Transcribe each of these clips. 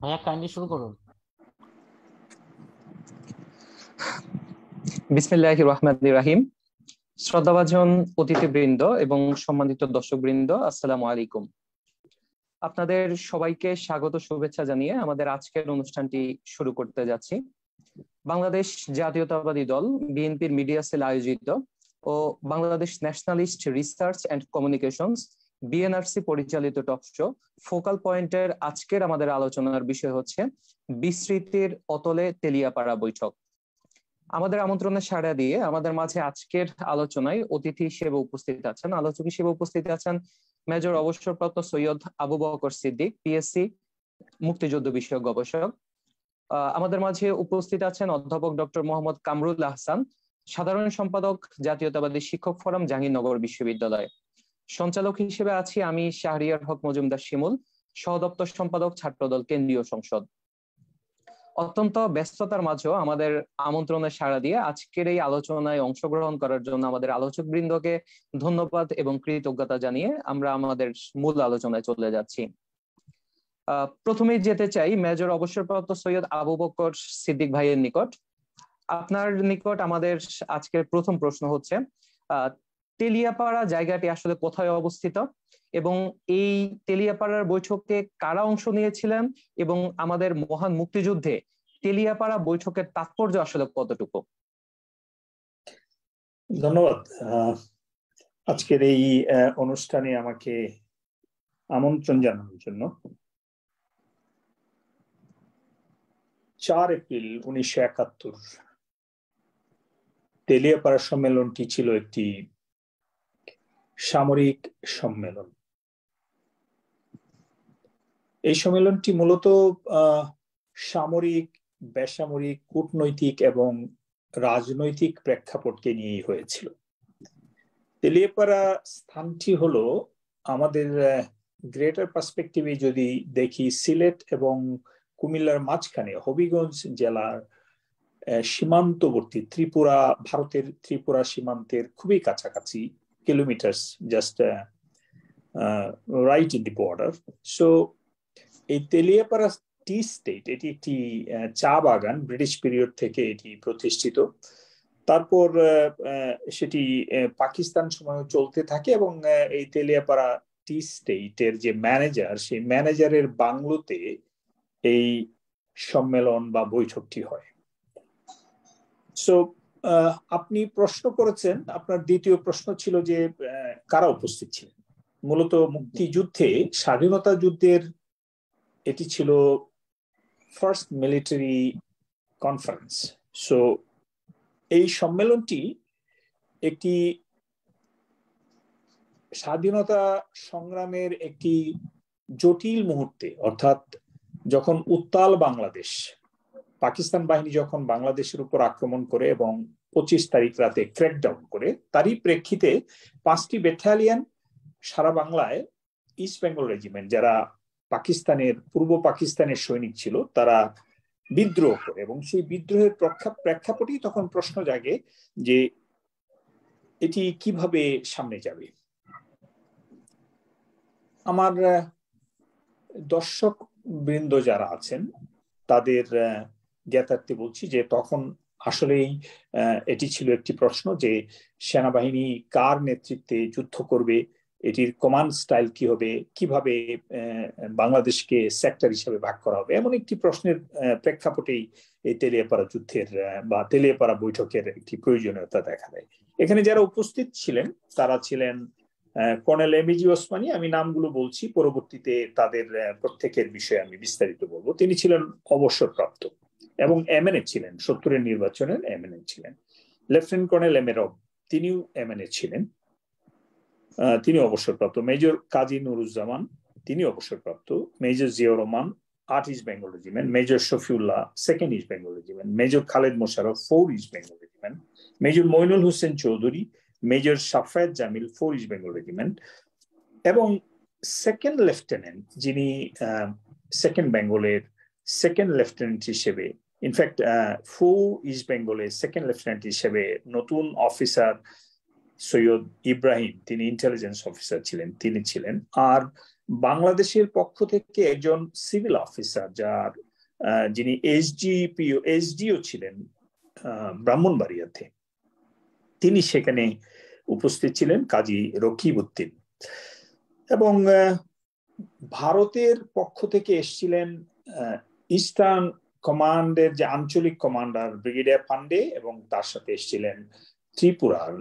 ভাইয়া কাইন্ডলি শুরু করুন। বিসমিল্লাহির রহমানির রহিম। শ্রদ্ধাভাজন অতিথিবৃন্দ এবং সম্মানিত দর্শকবৃন্দ, আসসালামু আলাইকুম। আপনাদের সবাইকে স্বাগত শুভেচ্ছা জানিয়ে আমাদের আজকের অনুষ্ঠানটি শুরু করতে যাচ্ছি। বাংলাদেশ জাতীয়তাবাদী দল বিএনপির মিডিয়া সেল আয়োজিত ও Bangladesh nationalist research and communications BNRC পরিচালিত টক শো ফোকাল পয়েন্টের আজকের আমাদের আলোচনার বিষয় হচ্ছে বিস্মৃতির অতলে তেলিয়াপাড়া বৈঠক। আমাদের আমন্ত্রণে সাড়া দিয়ে আমাদের মাঝে আজকের আলোচনায় অতিথি হিসেবে উপস্থিত আছেন, আলোচক হিসেবে উপস্থিত আছেন মেজর অবসরপ্রাপ্ত সৈয়দ আবু বকর সিদ্দিক, পিএসসি মুক্তিযুদ্ধ বিষয়ক গবেষক। আমাদের মাঝে উপস্থিত আছেন অধ্যাপক ডক্টর মোহাম্মদ কামরুল আহসান, সাধারণ সম্পাদক জাতীয়তাবাদী শিক্ষক ফোরাম জাহাঙ্গীরনগর বিশ্ববিদ্যালয়। সঞ্চালক হিসেবে আছি আমি শাহরিয়ার হক মজুমদার শিমুল, সহদপ্তর সম্পাদক ছাত্রদল কেন্দ্রীয় সংসদ। অত্যন্ত ব্যস্ততার মাঝেও আমাদের আমন্ত্রণে সাড়া দিয়ে আজকের এই আলোচনায় অংশগ্রহণ করার জন্য আমাদের আলোচক বৃন্দকে ধন্যবাদ এবং কৃতজ্ঞতা জানিয়ে আমরা আমাদের মূল আলোচনায় চলে যাচ্ছি। প্রথমেই যেতে চাই মেজর অবসরপ্রাপ্ত সৈয়দ আবু বকর সিদ্দিক ভাইয়ের নিকট। আপনার নিকট আমাদের আজকের প্রথম প্রশ্ন হচ্ছে, তেলিয়াপাড়া জায়গাটি আসলে কোথায় অবস্থিত এবং এই তেলিয়াপাড়ার বৈঠকে কারা অংশ নিয়েছিলেন এবং আমাদের মহান মুক্তিযুদ্ধে তেলিয়াপাড়া বৈঠকের তাৎপর্য আসলে কতটুকু? ধন্যবাদ আজকের এই অনুষ্ঠানে আমাকে আমন্ত্রণ জানানোর জন্য। 4 এপ্রিল 1971 তেলিয়াপাড়া সম্মেলনটি ছিল একটি সামরিক সম্মেলন। এই সম্মেলনটি মূলত সামরিক, বেসামরিক, কূটনৈতিক এবং রাজনৈতিক প্রেক্ষাপটকে নিয়েই হয়েছিল। তেলিয়াপাড়া স্থানটি হলো আমাদের গ্রেটার পার্সপেক্টিভে যদি দেখি, সিলেট এবং কুমিল্লার মাঝখানে হবিগঞ্জ জেলার সীমান্তবর্তী ত্রিপুরা, ভারতের ত্রিপুরা সীমান্তের খুবই কাছাকাছি, kilometres, just right in the border. So এই তেলিয়াপাড়া টি স্টেট, এটি একটি চা বাগান, ব্রিটিশ পিরিয়ড থেকে এটি প্রতিষ্ঠিত। তারপর সেটি পাকিস্তান সময় চলতে থাকে এবং এই তেলিয়াপাড়া টি স্টেটের যে ম্যানেজার, সেই ম্যানেজারের বাংলোতে এই সম্মেলন বা বৈঠকটি হয়। সো আপনি প্রশ্ন করেছেন, আপনার দ্বিতীয় প্রশ্ন ছিল যে কারা উপস্থিত ছিলেন। মূলত মুক্তিযুদ্ধে, স্বাধীনতা যুদ্ধের এটি ছিল ফার্স্ট মিলিটারি কনফারেন্স। সো এই সম্মেলনটি একটি স্বাধীনতা সংগ্রামের একটি জটিল মুহূর্তে, অর্থাৎ যখন উত্তাল বাংলাদেশ, পাকিস্তান বাহিনী যখন বাংলাদেশের উপর আক্রমণ করে এবং 25 তারিখ রাতে ক্র্যাকডাউন করে, তারই প্রেক্ষিতে 5টি ব্যাটালিয়ন সারা বাংলায়, ইস্ট বেঙ্গল রেজিমেন্ট, যারা পাকিস্তানের, পূর্ব পাকিস্তানের সৈনিক ছিল, তারা বিদ্রোহ করে এবং সেই বিদ্রোহের প্রেক্ষাপটেই তখন প্রশ্ন জাগে যে এটি কিভাবে সামনে যাবে। আমার দর্শক বৃন্দ যারা আছেন তাদের জ্ঞাতার্থে বলছি যে তখন আসলেই এটি ছিল একটি প্রশ্ন যে সেনাবাহিনী কার নেতৃত্বে যুদ্ধ করবে, এটির কমান্ড স্টাইল কি হবে, কিভাবে বাংলাদেশকে সেক্টর হিসেবে ভাগ করা হবে, এমন একটি প্রশ্নের প্রেক্ষাপটেই এই তেলিয়াপাড়া যুদ্ধের বা তেলিয়াপাড়া বৈঠকের একটি প্রয়োজনীয়তা দেখা দেয়। এখানে যারা উপস্থিত ছিলেন তারা ছিলেন কর্নেল এমএজি ওসমানী। আমি নামগুলো বলছি, পরবর্তীতে তাদের প্রত্যেকের বিষয়ে আমি বিস্তারিত বলবো। তিনি ছিলেন অবসরপ্রাপ্ত এবং এমএনএ ছিলেন, 70-এর নির্বাচনের এমএনএ ছিলেন। লেফটেন্যান্ট কর্নেল এম এ রব, তিনিও এমএনএ ছিলেন, তিনি অবসরপ্রাপ্ত। মেজর কাজী নুরুজ্জামান, তিনি অবসরপ্রাপ্ত। Major Ziaur Rahman, 8 East Bengal Regiment. Major Shafiullah, 2nd East Bengal Regiment. Major Khaled Mosharraf, 4 East Bengal Regiment. Major Moinul Hossain Chowdhury, Major Shafaat Jamil, 4 East Bengal Regiment. এবং 2nd লেফটেন্যান্ট, যিনি 2nd বেঙ্গলের 2nd লেফটেন্যান্ট হিসেবে, ইনফ্যাক্ট 4 ইস্ট বেঙ্গলের 2nd লেফটেন্যান্ট হিসেবে নতুন অফিসার সৈয়দ ইব্রাহিম, তিনি ইন্টেলিজেন্স অফিসার ছিলেন, তিনি ছিলেন। আর বাংলাদেশের পক্ষ থেকে একজন সিভিল অফিসার যার যিনি এসডিও ছিলেন ব্রাহ্মণবাড়িয়াতে, তিনি সেখানে উপস্থিত ছিলেন, কাজী রকিব উদ্দিন। এবং ভারতের পক্ষ থেকে এসেছিলেন ইস্টার্ন কমান্ডের যে আঞ্চলিক কমান্ডার ব্রিগেডিয়ার পান্ডে, এবং তার সাথে এসেছিলেন ত্রিপুরার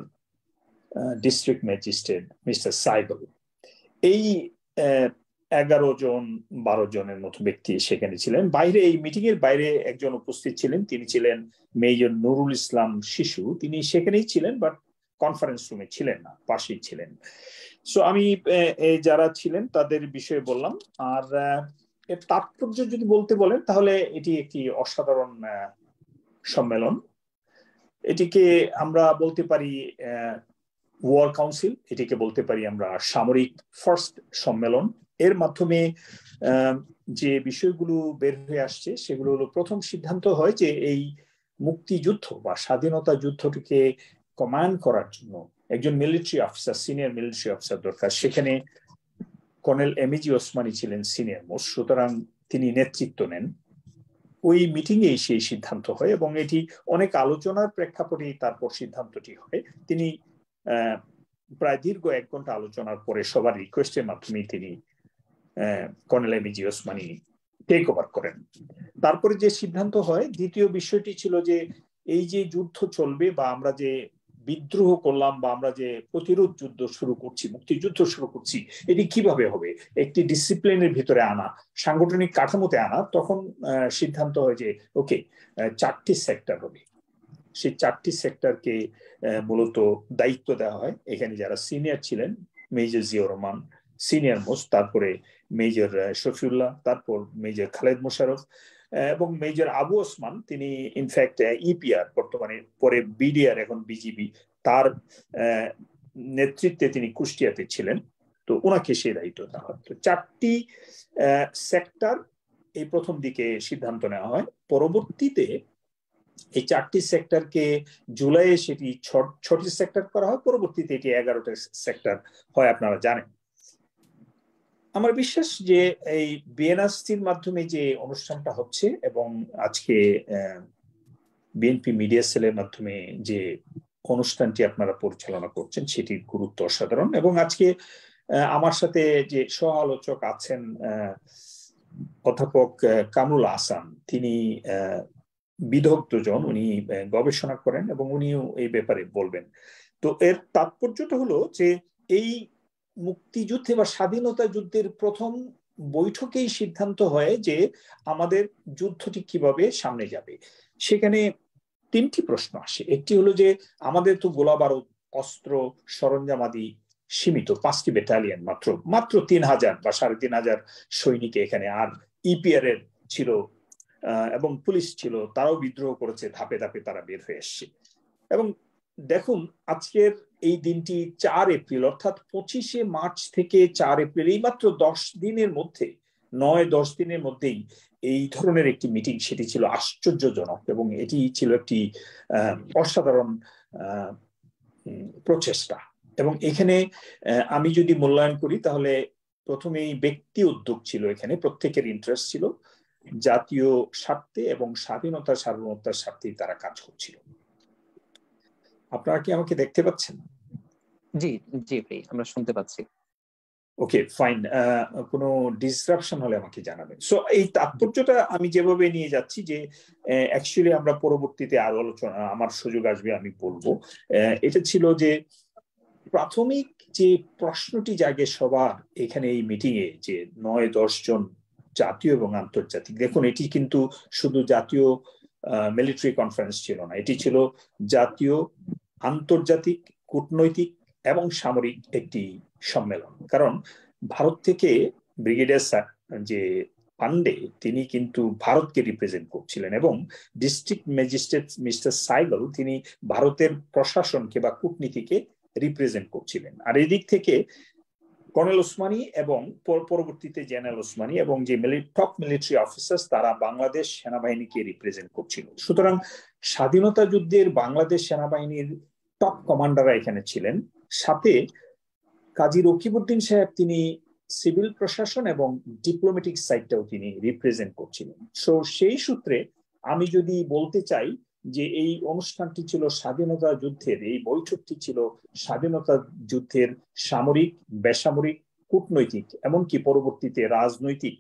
ডিস্ট্রিক্ট ম্যাজিস্ট্রেট মিস্টার সাইবল। এই 11-12 জনের মতো ব্যক্তি সেখানে ছিলেন। বাইরে, এই মিটিং এর বাইরে একজন উপস্থিত ছিলেন, তিনি ছিলেন মেজর নুরুল ইসলাম শিশু। তিনি সেখানেই ছিলেন, বাট কনফারেন্স রুমে ছিলেন না, পাশেই ছিলেন। সো আমি যারা ছিলেন তাদের বিষয়ে বললাম। আর এর তাৎপর্য যদি বলতে বলেন তাহলে এটি একটি অসাধারণ সম্মেলন। এটিকে আমরা বলতে পারি ওয়ার কাউন্সিল, এটিকে বলতে পারি আমরা সামরিক ফার্স্ট সম্মেলন। এর মাধ্যমে যে বিষয়গুলো বের হয়ে আসছে সেগুলো হলো, প্রথম সিদ্ধান্ত হয় যে এই মুক্তিযুদ্ধ বা স্বাধীনতা যুদ্ধটিকে কমান্ড করার জন্য একজন military officer, senior military officer দরকার। সেখানে কর্নেল এমএজি ওসমানী ছিলেন সিনিয়র মোস্ট, সুতরাং তিনি নেতৃত্ব নেন। ওই মিটিং এ সেই সিদ্ধান্ত হয়, এবং এটি অনেক আলোচনার প্রেক্ষাপটে তারপর সিদ্ধান্তটি হয়। তিনি প্রায় দীর্ঘ 1 ঘন্টা আলোচনার পরে সবার রিকোয়েস্টের মাধ্যমে তিনি Colonel MAG Osmani take over করেন। তারপরে যে সিদ্ধান্ত হয়, দ্বিতীয় বিষয়টি ছিল যে এই যে যুদ্ধ চলবে, বা আমরা যে বিদ্রোহ করলাম, বা আমরা যে প্রতিরোধ যুদ্ধ শুরু করছি, মুক্তিযুদ্ধ শুরু করছি, এটি কিভাবে হবে, একটি ডিসিপ্লিনের ভিতরে আনা, সাংগঠনিক কাঠামোতে আনা। তখন সিদ্ধান্ত হয় যে ওকে, 4টি সেক্টর হবে। সেই 4টি সেক্টরকে মূলত দায়িত্ব দেওয়া হয়। এখানে যারা সিনিয়র ছিলেন, major Ziaur Rahman senior most, তারপরে মেজর শফিউল্লাহ, তারপর মেজর খালেদ মোশাররফ, এবং মেজর আবু ওসমান, তিনি ইনফ্যাক্ট ইপিআর, বর্তমানে পরে বিডিআর, এখন বিজিবি, তার নেতৃত্বে তিনি কুষ্টিয়াতে ছিলেন। তো ওনাকে সেই দায়িত্ব দেওয়া হয়। তো 4টি সেক্টর এই প্রথম দিকে সিদ্ধান্ত নেওয়া হয়। পরবর্তীতে এই 4টি সেক্টরকে জুলাইয়ে সেটি 6টি সেক্টর করা হয়। পরবর্তীতে এটি 11টা সেক্টর হয়, আপনারা জানেন। আমার বিশ্বাস যে এই বিএনআরসির মাধ্যমে যে অনুষ্ঠানটা হচ্ছে, এবং আজকে বিএনপি মিডিয়া সেলের মাধ্যমে যে অনুষ্ঠানটি আপনারা পরিচালনা করছেন, সেটির গুরুত্ব অসাধারণ। এবং আজকে আমার সাথে যে সহ আলোচক আছেন অধ্যাপক কামরুল আহসান, তিনি বিদগ্ধজন, উনি গবেষণা করেন এবং উনিও এই ব্যাপারে বলবেন। তো এর তাৎপর্যটা হলো যে এই মুক্তিযুদ্ধে বা স্বাধীনতা যুদ্ধের প্রথম বৈঠকেই সিদ্ধান্ত হয় যে আমাদের যুদ্ধটি কিভাবে সামনে যাবে। সেখানে 3টি প্রশ্ন আসে। একটি হলো যে আমাদের তো গোলা বারুদ, অস্ত্র, সরঞ্জামাদি সীমিত, 5টি ব্যাটালিয়ন, মাত্র 3000 বা 3500 সৈনিক এখানে। আর ইপিআর এর ছিল এবং পুলিশ ছিল, তারাও বিদ্রোহ করেছে, ধাপে ধাপে তারা বের হয়ে এসছে। এবং দেখুন, আজকের এই দিনটি 4 এপ্রিল, অর্থাৎ 25শে মার্চ থেকে 4 এপ্রিল, এই মাত্র 10 দিনের মধ্যে, 9-10 দিনের মধ্যেই এই ধরনের একটি মিটিং, সেটি ছিল আশ্চর্যজনক, এবং এটি ছিল একটি অসাধারণ প্রচেষ্টা। এবং এখানে আমি যদি মূল্যায়ন করি তাহলে প্রথমেই ব্যক্তি উদ্যোগ ছিল, এখানে প্রত্যেকের ইন্টারেস্ট ছিল, জাতীয় স্বার্থে এবং স্বাধীনতা সার্বভৌমত্বের স্বার্থেই তারা কাজ করছিল। আপনারা কি আমাকে দেখতে পাচ্ছেন? জি জি ভাই, আমরা শুনতে পাচ্ছি। ওকে, ফাইন। কোনো ডিসরাপশন হলে আমাকে জানাবেন। সো এই তাৎপর্যটা আমি যেভাবে নিয়ে যাচ্ছি, যে অ্যাকচুয়ালি আমরা পরবর্তীতে আরো আলোচনা, আমার সুযোগ আসবে, আমি বলবো। এটা ছিল যে প্রাথমিক যে প্রশ্নটি জাগে সবার এখানে এই মিটিং এ, যে 9-10 জন জাতীয় এবং আন্তর্জাতিক। দেখুন, এটি কিন্তু শুধু জাতীয় মিলিটারি কনফারেন্স ছিল না, এটি ছিল জাতীয়, আন্তর্জাতিক, কূটনৈতিক এবং সামরিক একটি সম্মেলন। কারণ ভারত থেকে ব্রিগেডিয়ার যে পান্ডে, তিনি কিন্তু ভারতকে রিপ্রেজেন্ট করছিলেন, এবং ডিস্ট্রিক্ট ম্যাজিস্ট্রেট মিস্টার সাইগল, তিনি ভারতের প্রশাসনকে বা কূটনীতিকে রিপ্রেজেন্ট করছিলেন। আর এদিক থেকে কর্নেল ওসমানী এবং পরবর্তীতে জেনারেল ওসমানী এবং যে টপ মিলিটারি অফিসার্স, তারা বাংলাদেশ সেনাবাহিনীকে রিপ্রেজেন্ট করছিল। সুতরাং স্বাধীনতা যুদ্ধের বাংলাদেশ সেনাবাহিনীর টপ কমান্ডাররা এখানে ছিলেন। সাথে কাজী রকিবউদ্দিন সাহেব, তিনি সিভিল প্রশাসন এবং ডিপ্লোম্যাটিক সাইডটাও তিনি রিপ্রেজেন্ট করছিলেন। সো সেই সূত্রে আমি যদি বলতে চাই যে এই অনুষ্ঠানটি ছিল স্বাধীনতা যুদ্ধের, এই বৈঠকটি ছিল স্বাধীনতা যুদ্ধের সামরিক, বেসামরিক, কূটনৈতিক, এমনকি পরবর্তীতে রাজনৈতিক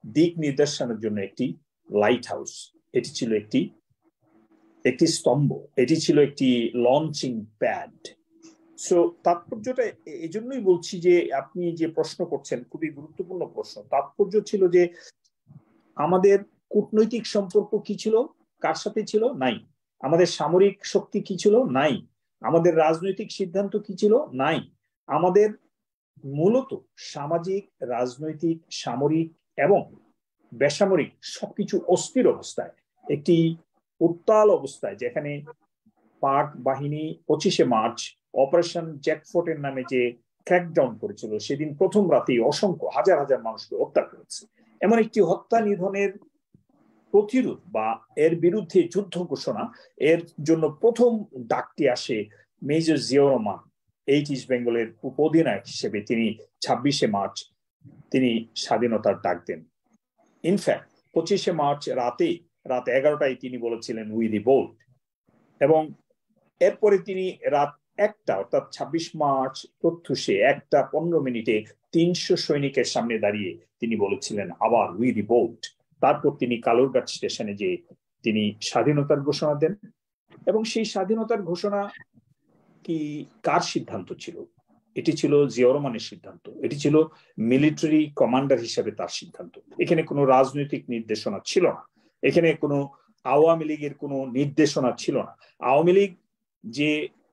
দিক নির্দেশনার জন্য একটি লাইট হাউস। এটি ছিল একটি স্তম্ভ, এটি ছিল একটি লঞ্চিং প্যাড। সো তাৎপর্যটা এই জন্যই বলছি যে আপনি যে প্রশ্ন করছেন খুবই গুরুত্বপূর্ণ প্রশ্ন। তাৎপর্য ছিল যে আমাদের কূটনৈতিক সম্পর্ক কি ছিল, কার সাথে ছিল, নাই। আমাদের সামরিক শক্তি কি ছিল, নাই। আমাদের রাজনৈতিক সিদ্ধান্ত কি ছিল, নাই। আমাদের মূলত সামাজিক, রাজনৈতিক, সামরিক এবং বেসামরিক সবকিছু অস্থির অবস্থায়, একটি উত্তাল অবস্থায়, যেখানে পাক বাহিনী 25শে মার্চ অপারেশন জ্যাকফোর্টের নামে যে ক্র্যাকডাউন করেছিল, সেদিন প্রথম রাতেই অসংখ্য হাজার হাজার মানুষকে হত্যা করেছে। এমন একটি হত্যা নিধনের প্রতিরোধ বা এর বিরুদ্ধে যুদ্ধ ঘোষণা, এর জন্য প্রথম ডাকটি আসে মেজর জিয়াউর রহমান, 8 ইস্ট বেঙ্গলের উপঅধিনায়ক হিসেবে। তিনি 26শে মার্চ তিনি স্বাধীনতার ডাক দেন। ইনফ্যাক্ট 25শে মার্চ রাত 11টায় তিনি বলেছিলেন উই রিভোল্ট, এবং এরপরে তিনি রাত 1টা অর্থাৎ 26 মার্চ প্রত্যুষে 1:15 300 সৈনিকের সামনে দাঁড়িয়ে তিনি বলেছিলেন আবার উই রিভোল্ট। তারপর তিনি কালুরঘাট স্টেশনে যে তিনি স্বাধীনতার ঘোষণা দেন। এবং সেই স্বাধীনতার ঘোষণা কি কার সিদ্ধান্ত ছিল? এটি ছিল জিয়াউর রহমানের সিদ্ধান্ত, এটি ছিল মিলিটারি কমান্ডার হিসেবে তার সিদ্ধান্ত। এখানে কোনো রাজনৈতিক নির্দেশনা ছিল না, এখানে কোনো আওয়ামী লীগের কোনো নির্দেশনা ছিল না। আওয়ামী লীগ যে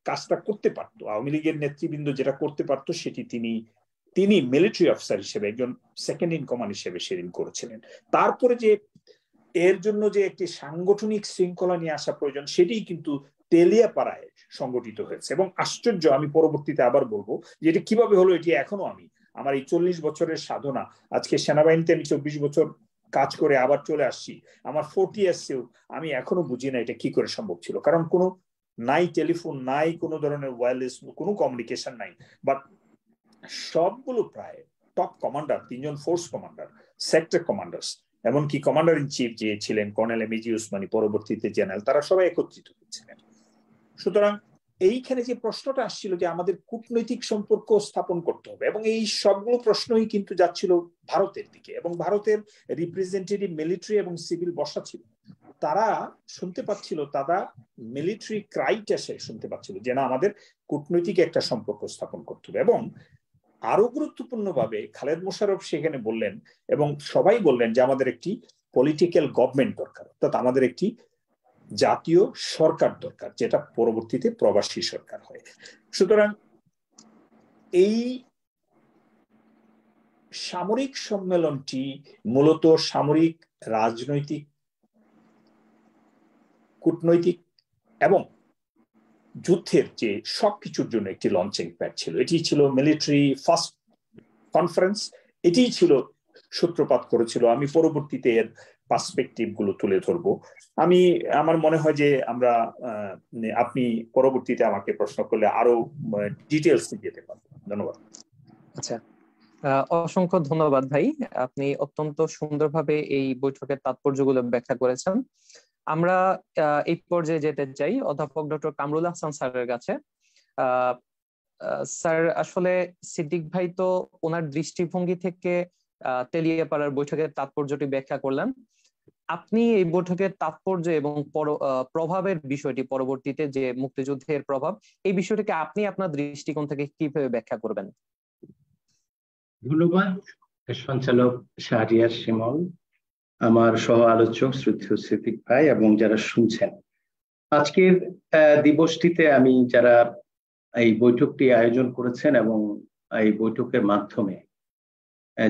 কাজটা করতে পারত, আওয়ামী লীগের নেতৃবৃন্দ যেটা করতে পারত, সেটি তিনি মিলিটারি অফিসার হিসেবে, একজন সেকেন্ড ইন কমান্ড হিসেবে সেদিন করেছিলেন। তারপরে যে এর জন্য যে একটি সাংগঠনিক শৃঙ্খলা নিয়ে আসা প্রয়োজন, সেটি কিন্তু তেলিয়াপাড়ায় সংগঠিত হয়েছে। এবং আশ্চর্য, আমি পরবর্তীতে আবার বলবো যে এটি কিভাবে হলো। এটি এখনো আমার এই 40 বছরের সাধনা, আজকে সেনাবাহিনীতে আমি 24 বছর কাজ করে আবার চলে আসছি, আমার 40 ইয়ার্সেও আমি এখনো বুঝি না এটা কি করে সম্ভব ছিল। কারণ কোনো নাই টেলিফোন, নাই কোনো ধরনের ওয়্যারলেস কোনো কমিউনিকেশন নাই। বাট সবগুলো প্রায় টপ কমান্ডার, 3জন ফোর্স কমান্ডার, সেক্টর কমান্ডার্স, এমনকি কমান্ডার ইন চিফ যে ছিলেন কর্নেল এমএজি উসমানী, পরবর্তীতে জেনারেল, তারা সবাই একত্রিত হয়েছিলেন। সুতরাং এইখানে যে প্রশ্নটা আসছিল যে আমাদের কূটনৈতিক সম্পর্ক স্থাপন করতে হবে, এবং এই সবগুলো প্রশ্নই কিন্তু যাচ্ছিল ভারতের দিকে, এবং ভারতের রিপ্রেজেন্টেটিভ মিলিটারি এবং সিভিল বসা ছিল। তারা শুনতে পাচ্ছিল, তারা মিলিটারি ক্রাইটা শুনতে পাচ্ছিল যে না, আমাদের কূটনৈতিক একটা সম্পর্ক স্থাপন করতে হবে। এবং আরো গুরুত্বপূর্ণভাবে খালেদ মোশাররফ সেখানে বললেন, এবং সবাই বললেন যে আমাদের একটি পলিটিক্যাল গভর্নমেন্ট দরকার, অর্থাৎ আমাদের একটি জাতীয় সরকার দরকার, যেটা পরবর্তীতে প্রবাসী সরকার হয়। সুতরাং এই সামরিক সম্মেলনটি মূলত সামরিক, রাজনৈতিক, কূটনৈতিক এবং যুদ্ধের যে সবকিছুর জন্য একটি লঞ্চিং প্যাড ছিল। এটি ছিল মিলিটারি ফার্স্ট কনফারেন্স, এটি ছিল সূত্রপাত করেছিল। আমি পরবর্তীতে এর পার্সপেক্টিভ গুলো তুলে ধরবো। আমার মনে হয় যে আপনি পরবর্তীতে আমাকে প্রশ্ন করলে আরো ডিটেলস যেতে পারবো। ধন্যবাদ। আচ্ছা, অসংখ্য ধন্যবাদ ভাই, আপনি অত্যন্ত সুন্দরভাবে এই বৈঠকের তাৎপর্যগুলো ব্যাখ্যা করেছেন। আমরা এই পর্যায়ে যেতে চাই অধ্যাপক ডক্টর কামরুল হাসান স্যারের কাছে। স্যার, আসলে সিদ্দিক ভাই তো ওনার দৃষ্টিভঙ্গি থেকে তেলিয়াপাড়ার বৈঠকের তাৎপর্যটি ব্যাখ্যা করলেন। আপনি এই বৈঠকের তাৎপর্য এবং প্রভাবের বিষয়টি, পরবর্তীতে যে মুক্তিযুদ্ধের প্রভাব, এই বিষয়টিকে আপনি আপনার দৃষ্টিকোণ থেকে কিভাবে ব্যাখ্যা করবেন? ধন্যবাদ সঞ্চালক শাহরিয়ার শিমল, আমার সহ আলোচক শ্রদ্ধেয় সিদ্দিক ভাই, এবং যারা শুনছেন। আজকের দিবসটিতে আমি যারা এই বৈঠকটি আয়োজন করেছেন এবং এই বৈঠকের মাধ্যমে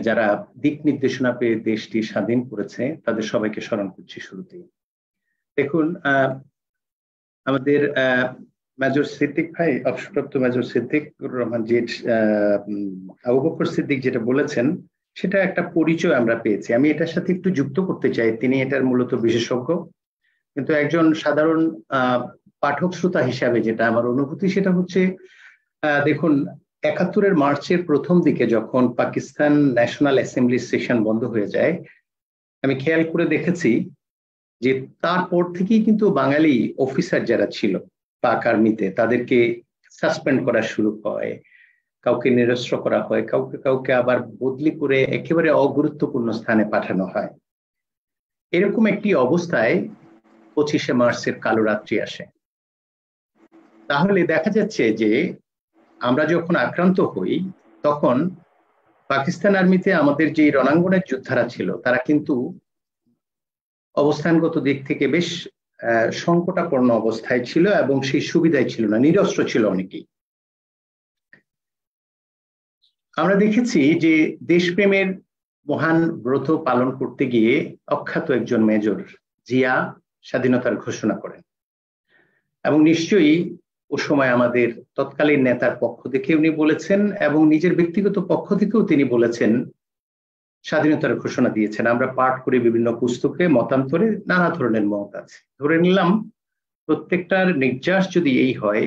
যারা দিক নির্দেশনা পেয়ে দেশটি স্বাধীন করেছে, তাদের সবাইকে স্মরণ করছি শুরুতেই। দেখুন, আমাদের মেজর সিদ্দিক ভাই, অবসরপ্রাপ্ত মেজর সিদ্দিকুর রহমান যে আবু বকর সিদ্দিক যেটা বলেছেন, সেটা একটা পরিচয় আমরা পেয়েছি। আমি এটার সাথে একটু যুক্ত করতে চাই, তিনি এটার মূলত বিশেষজ্ঞ, কিন্তু একজন সাধারণ পাঠক শ্রোতা হিসাবে যেটা আমার অনুভূতি সেটা হচ্ছে, দেখুন ৭১ মার্চের প্রথম দিকে যখন পাকিস্তান ন্যাশনাল অ্যাসেম্বলি সেশন বন্ধ হয়ে যায়, আমি খেয়াল করে দেখেছি যে তারপর থেকেই কিন্তু বাঙালি অফিসার যারা ছিল পাক আর্মিতে তাদেরকে সাসপেন্ড করা শুরু হয়, কাউকে নিরস্ত্র করা হয়, কাউকে কাউকে আবার বদলি করে একেবারে অগুরুত্বপূর্ণ স্থানে পাঠানো হয়। এরকম একটি অবস্থায় ২৫শে মার্চের কালো রাত্রি আসে। তাহলে দেখা যাচ্ছে যে আমরা যখন আক্রান্ত হই তখন পাকিস্তান আর্মিতে আমাদের যে রণাঙ্গনের যোদ্ধারা ছিল তারা কিন্তু অবস্থানগত দিক থেকে বেশ সংকটাপন্ন অবস্থায় ছিল এবং সেই সুবিধায় ছিল না, নিরস্ত্র ছিল অনেকেই। আমরা দেখেছি যে দেশপ্রেমের মহান ব্রত পালন করতে গিয়ে অখ্যাত একজন মেজর জিয়া স্বাধীনতার ঘোষণা করেন এবং নিশ্চয়ই ও সময় আমাদের তৎকালীন নেতার পক্ষ থেকে উনি বলেছেন এবং নিজের ব্যক্তিগত পক্ষ থেকেও তিনি বলেছেন, স্বাধীনতার ঘোষণা দিয়েছেন। আমরা পাঠ করি বিভিন্ন পুস্তকে, মতান্তরে নানা ধরনের মত আছে। ধরে নিলাম প্রত্যেকটার নির্যাস যদি এই হয়,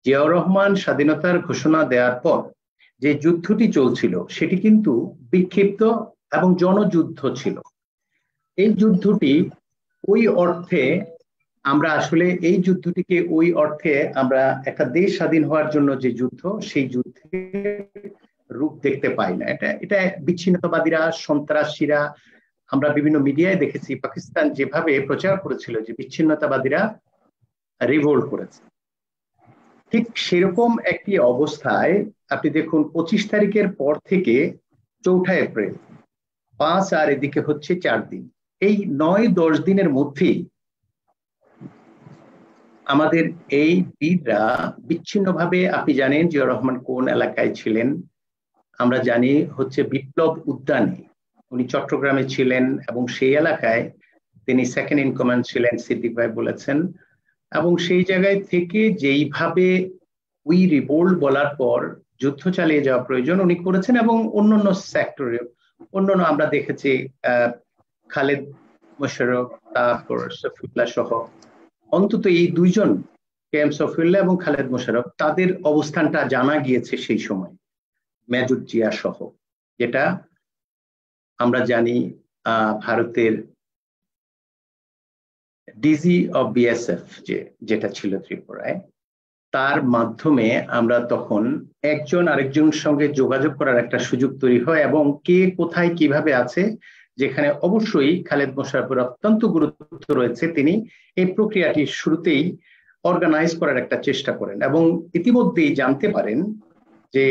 জিয়াউর রহমান স্বাধীনতার ঘোষণা দেওয়ার পর যে যুদ্ধটি চলছিল সেটি কিন্তু বিক্ষিপ্ত এবং জনযুদ্ধ ছিল। এই যুদ্ধটি ওই অর্থে আমরা আসলে এই যুদ্ধটিকে ওই অর্থে আমরা একটা দেশ স্বাধীন হওয়ার জন্য যে যুদ্ধ, সেই যুদ্ধের রূপ দেখতে পাই না। এটা বিচ্ছিন্নতাবাদীরা, সন্ত্রাসীরা, আমরা বিভিন্ন মিডিয়ায় দেখেছি পাকিস্তান যেভাবে প্রচার করেছিল যে বিচ্ছিন্নতাবাদীরা রিভোল্ট করেছে, ঠিক সেরকম একটি অবস্থায় আপনি দেখুন ২৫ তারিখের পর থেকে ৪ঠা এপ্রিল, ৫ আর এদিকে হচ্ছে ৪ দিন, এই ৯-১০ দিনের মধ্যেই আমাদের এই বীররা বিচ্ছিন্নভাবে, আপনি জানেন জিয়াউর রহমান কোন এলাকায় ছিলেন, আমরা জানি হচ্ছে বিপ্লব উদ্যানে, উনি চট্টগ্রামে ছিলেন এবং সেই এলাকায় তিনি সেকেন্ড ইন কমান্ড ছিলেন, সিদ্দিক ভাই বলেছেন। এবং সেই জায়গায় থেকে যেইভাবে উই রিভোল্ট বলার পর যুদ্ধ চালিয়ে যাওয়া প্রয়োজন উনি করেছেন এবং অন্যান্য সেক্টরে অন্যান্য আমরা দেখেছি খালেদ মোশাররফ, তারপর সফিউল্লাহ সহ অন্তত এই দুইজন কেএম সফিউল্লাহ এবং খালেদ মোশাররফ, তাদের অবস্থানটা জানা গিয়েছে সেই সময়, মেজর জিয়া সহ, যেটা আমরা জানি ভারতের ডিজি অফ বিএসএফ যেটা ছিল ত্রিপুরায়, তার মাধ্যমে আমরা তখন একজন আরেকজনের সঙ্গে যোগাযোগ করার একটা সুযোগ তৈরি হয় এবং কে কোথায় কিভাবে আছে, যেখানে অবশ্যই খালেদ মোশাররফের অত্যন্ত গুরুত্ব রয়েছে। তিনি এই প্রক্রিয়াটি শুরুতেই অর্গানাইজ করার একটা চেষ্টা করেন এবং ইতিমধ্যেই জানতে পারেন যে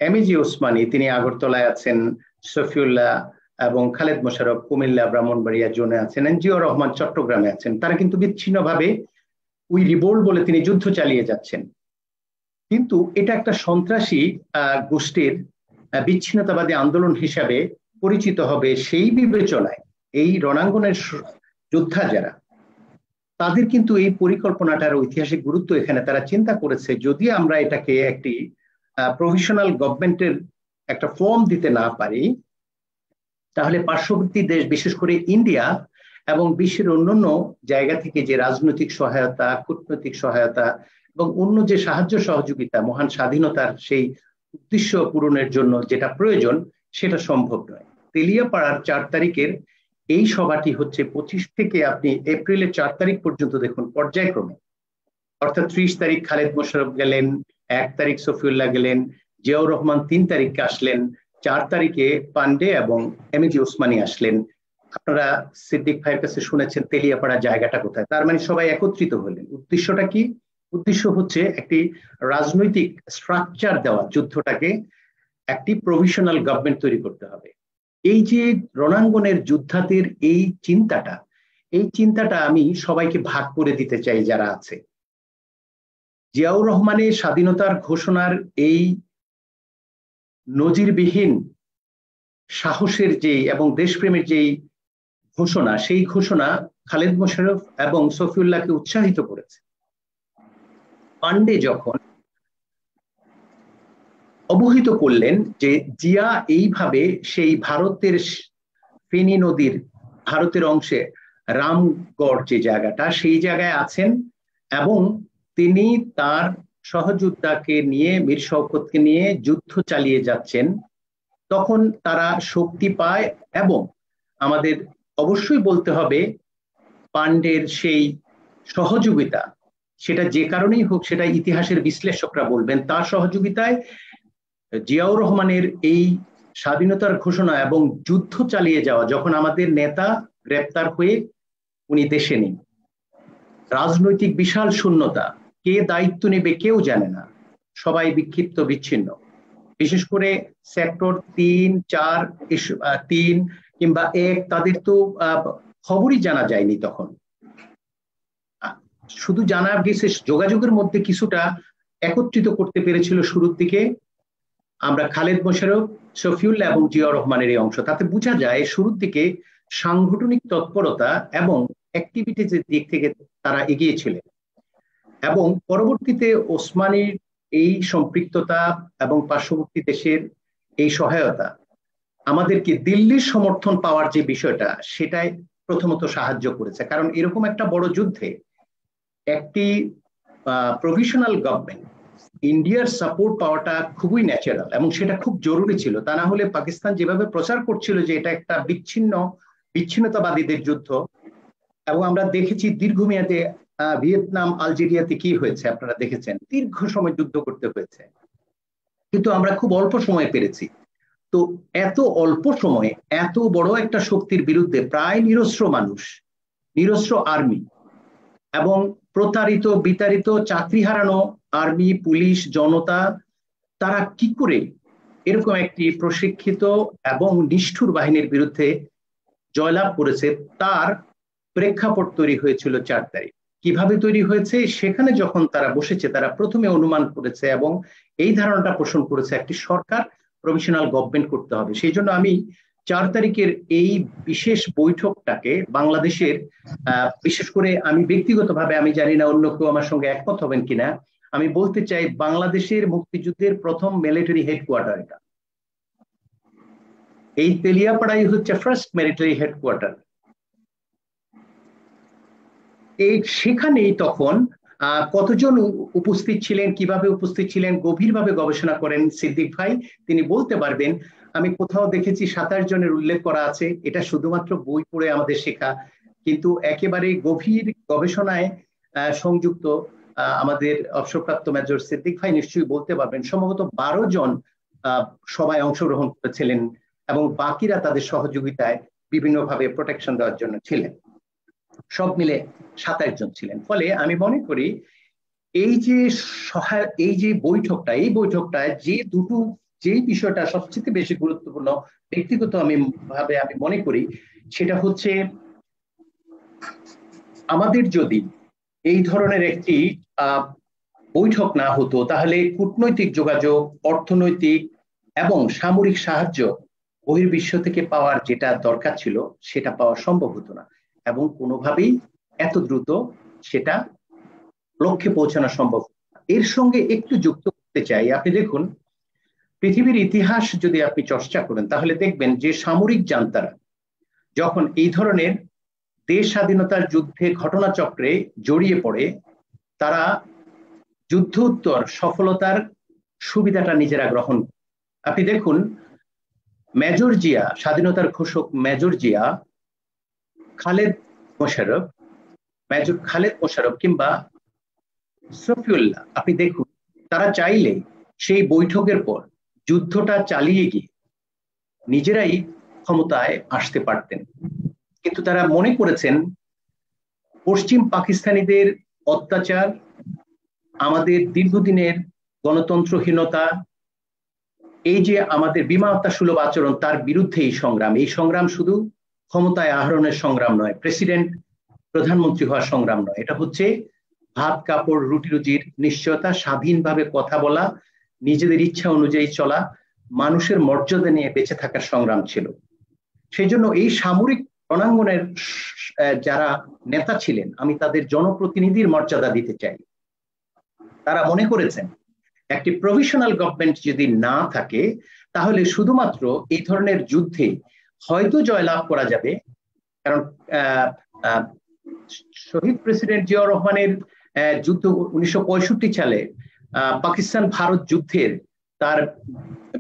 এমএজি ওসমানী তিনি আগরতলায় আছেন, সফিউল্লাহ এবং খালেদ মোশাররফ কুমিল্লা ব্রাহ্মণবাড়িয়া জোনে আছেন, জিয়াউর রহমান চট্টগ্রামে আছেন। তারা কিন্তু বিচ্ছিন্নভাবে উই রিভোল্ট বলে তিনি যুদ্ধ চালিয়ে যাচ্ছেন, কিন্তু এটা একটা সন্ত্রাসী গোষ্ঠীর বিচ্ছিন্নতাবাদী আন্দোলন হিসাবে পরিচিত হবে। সেই বিবেচনায় এই রণাঙ্গনের যোদ্ধা যারা, তাদের কিন্তু এই পরিকল্পনাটার ঐতিহাসিক গুরুত্ব এখানে তারা চিন্তা করেছে, যদি আমরা এটাকে একটি প্রভিশনাল গভর্নমেন্টের একটা ফর্ম দিতে না পারি, তাহলে পার্শ্ববর্তী দেশ বিশেষ করে ইন্ডিয়া এবং বিশ্বের অন্যান্য জায়গা থেকে যে রাজনৈতিক সহায়তা, কূটনৈতিক সহায়তা এবং অন্য যে সাহায্য সহযোগিতা মহান স্বাধীনতার সেই উদ্দেশ্য পূরণের জন্য যেটা প্রয়োজন, সেটা সম্ভব নয়। তেলিয়াপাড়ার ৪ তারিখের এই সভাটি হচ্ছে ২৫ থেকে আপনি এপ্রিলের ৪ তারিখ পর্যন্ত দেখুন পর্যায়ক্রমে, অর্থাৎ ৩০ তারিখ খালেদ মোশাররফ গেলেন, ১ তারিখ সফিউল্লাহ গেলেন, জিয়াউর রহমান ৩ তারিখে আসলেন, ৪ তারিখে পান্ডে এবং এমএজি ওসমানী আসলেন। আপনারা সিদ্দিক ভাইয়ের কাছে শুনেছেন তেলিয়াপাড়া জায়গাটা কোথায়, তার মানে সবাই একত্রিত হলেন। উদ্দেশ্যটা কি? উদ্দেশ্য হচ্ছে একটি রাজনৈতিক স্ট্রাকচার দেওয়া, যুদ্ধটাকে একটি প্রভিশনাল গভর্নমেন্ট তৈরি করতে হবে। এই যে রণাঙ্গনের যোদ্ধাদের এই চিন্তাটা আমি সবাইকে ভাগ করে দিতে চাই যারা আছে। জিয়াউর রহমানের স্বাধীনতার ঘোষণার এই নজিরবিহীন সাহসের এবং দেশপ্রেমের যেই ঘোষণা, সেই ঘোষণা খালেদ মোশাররফ এবং সফিউল্লাহকে উৎসাহিত করেছে। পান্ডে যখন অবহিত করলেন যে জিয়া এইভাবে সেই ভারতের ফেনী নদীর ভারতের অংশে রামগড় যে জায়গাটা, সেই জায়গায় আছেন এবং তিনি তার সহযোদ্ধাকে নিয়ে, মীর শওকতকে নিয়ে যুদ্ধ চালিয়ে যাচ্ছেন, তখন তারা শক্তি পায়। এবং আমাদের অবশ্যই বলতে হবে পান্ডের সেই সহযোগিতা, সেটা যে কারণেই হোক, সেটা ইতিহাসের বিশ্লেষকরা বলবেন, তার সহযোগিতায় জিয়াউর রহমানের এই স্বাধীনতার ঘোষণা এবং যুদ্ধ চালিয়ে যাওয়া, যখন আমাদের নেতা গ্রেপ্তার হয়ে উনি দেশে নেই, রাজনৈতিক বিশাল শূন্যতা, কে দায়িত্ব নেবে কেউ জানে না, সবাই বিক্ষিপ্ত বিচ্ছিন্ন। বিশেষ করে সেক্টর 3, 4, 3 কিংবা 1, তাদের তো খবরই জানা যায়নি তখন। শুধু জানা গেছে যোগাযোগের মধ্যে কিছুটা একত্রিত করতে পেরেছিল শুরুর দিকে আমরা খালেদ মোশাররফ, শফিউল্লাহ এবং জিয়াউর রহমানের এই অংশ। তাতে বোঝা যায় শুরুর দিকে সাংগঠনিক তৎপরতা এবং অ্যাক্টিভিটিজের দিক থেকে তারা এগিয়েছিলেন। এবং পরবর্তীতে ওসমানীর এই সম্পৃক্ততা এবং পার্শ্ববর্তী দেশের এই সহায়তা আমাদেরকে দিল্লির সমর্থন পাওয়ার যে বিষয়টা, সেটাই প্রথমত সাহায্য করেছে। কারণ এরকম একটা বড় যুদ্ধে একটি প্রভিশনাল গভর্নমেন্ট, ইন্ডিয়ার সাপোর্ট পাওয়াটা খুবই ন্যাচারাল এবং সেটা খুব জরুরি ছিল। তা না হলে পাকিস্তান যেভাবে প্রচার করছিল যে এটা একটা বিচ্ছিন্নতাবাদীদের যুদ্ধ, এবং আমরা দেখেছি দীর্ঘমেয়াদে ভিয়েতনাম, আলজেরিয়াতে কি হয়েছে আপনারা দেখেছেন, দীর্ঘ সময় যুদ্ধ করতে হয়েছে, কিন্তু আমরা খুব অল্প সময় পেরেছি। তো এত অল্প সময়ে এত বড় একটা শক্তির বিরুদ্ধে প্রায় নিরস্ত্র মানুষ, নিরস্ত্র আর্মি এবং প্রতারিত বিতাড়িত চাকরি হারানো আর্মি, পুলিশ, জনতা, তারা কি করে এরকম একটি প্রশিক্ষিত এবং নিষ্ঠুর বাহিনীর বিরুদ্ধে জয়লাভ করেছে, তার প্রেক্ষাপট তৈরি হয়েছিল 4 তারিখ। কিভাবে তৈরি হয়েছে, সেখানে যখন তারা বসেছে, তারা প্রথমে অনুমান করেছে এবং এই ধারণাটা পোষণ করেছে একটি সরকার, প্রভিশনাল গভর্নমেন্ট করতে হবে। সেই জন্য আমি 4 তারিখের এই বিশেষ বৈঠকটাকে বাংলাদেশের, বিশেষ করে আমি ব্যক্তিগতভাবে, আমি জানি না অন্য কেউ আমার সঙ্গে একমত হবেন কিনা, আমি বলতে চাই বাংলাদেশের মুক্তিযুদ্ধের প্রথম মিলিটারি হেডকোয়ার্টার এটা। এই তেলিয়াপাড়াই হচ্ছে ফার্স্ট মিলিটারি হেডকোয়ার্টার। এই সেখানেই তখন কতজন উপস্থিত ছিলেন, কিভাবে উপস্থিত ছিলেন, গভীরভাবে গবেষণা করেন সিদ্দিক ভাই, তিনি বলতে পারবেন। আমি কোথাও দেখেছি 27 জনের উল্লেখ করা আছে, এটা শুধুমাত্র বই পড়ে আমাদের শেখা, কিন্তু একেবারে গভীর গবেষণায় সংযুক্ত আমাদের অবসরপ্রাপ্ত মেজর সিদ্দিক ভাই নিশ্চয়ই বলতে পারবেন। সম্ভবত 12 জন সবাই অংশগ্রহণ করেছিলেন এবং বাকিরা তাদের সহযোগিতায় বিভিন্নভাবে প্রোটেকশন দেওয়ার জন্য ছিলেন। সব মিলে 27 জন ছিলেন। ফলে আমি মনে করি এই যে বৈঠকটায় যে বিষয়টা সবচেয়ে বেশি গুরুত্বপূর্ণ ব্যক্তিগত আমি মনে করি, সেটা হচ্ছে আমাদের যদি এই ধরনের একটি বৈঠক না হতো, তাহলে কূটনৈতিক যোগাযোগ, অর্থনৈতিক এবং সামরিক সাহায্য বহির্বিশ্ব থেকে পাওয়ার যেটা দরকার ছিল, সেটা পাওয়া সম্ভব হতো না এবং কোনোভাবেই এত দ্রুত সেটা লক্ষ্যে পৌঁছানো সম্ভব। এর সঙ্গে একটু যুক্ত করতে চাই, আপনি দেখুন পৃথিবীর ইতিহাস যদি আপনি চর্চা করেন, তাহলে দেখবেন যে সামরিক জান্তারা যখন এই ধরনের দেশ স্বাধীনতার যুদ্ধে ঘটনাচক্রে জড়িয়ে পড়ে, তারা যুদ্ধ উত্তর সফলতার সুবিধাটা নিজেরা গ্রহণ। আপনি দেখুন মেজর জিয়া, স্বাধীনতার ঘোষক মেজর জিয়া, খালেদ মোশাররফ কিংবা শফিউল্লাহ, আপনি দেখুন তারা চাইলে সেই বৈঠকের পর যুদ্ধটা চালিয়ে গিয়ে নিজেরাই ক্ষমতায় আসতে পারতেন, কিন্তু তারা মনে করেছেন পশ্চিম পাকিস্তানিদের অত্যাচার, আমাদের দীর্ঘদিনের গণতন্ত্রহীনতা, এই যে আমাদের বিমানতা সুলভ আচরণ, তার বিরুদ্ধে এই সংগ্রাম শুধু ক্ষমতায় আহরণের সংগ্রাম নয়, প্রধানমন্ত্রী হওয়ার সংগ্রাম নয়, এটা হচ্ছে ভাত কাপড় রুটি রুজির নিশ্চয়তা, স্বাধীনভাবে কথা বলা, নিজেদের ইচ্ছা অনুযায়ী চলা, মানুষের মর্যাদা নিয়ে বেঁচে থাকার সংগ্রাম ছিল। সেই জন্য এই সামরিক রণাঙ্গনের যারা নেতা ছিলেন, আমি তাদের জনপ্রতিনিধির মর্যাদা দিতে চাই। তারা মনে করেছেন একটি প্রভিশনাল গভর্নমেন্ট যদি না থাকে, তাহলে শুধুমাত্র এই ধরনের যুদ্ধে হয়তো জয়লাভ করা যাবে, কারণ শহীদ প্রেসিডেন্ট জিয়াউর রহমানের যুদ্ধ 1965 সালে পাকিস্তান ভারত যুদ্ধের তার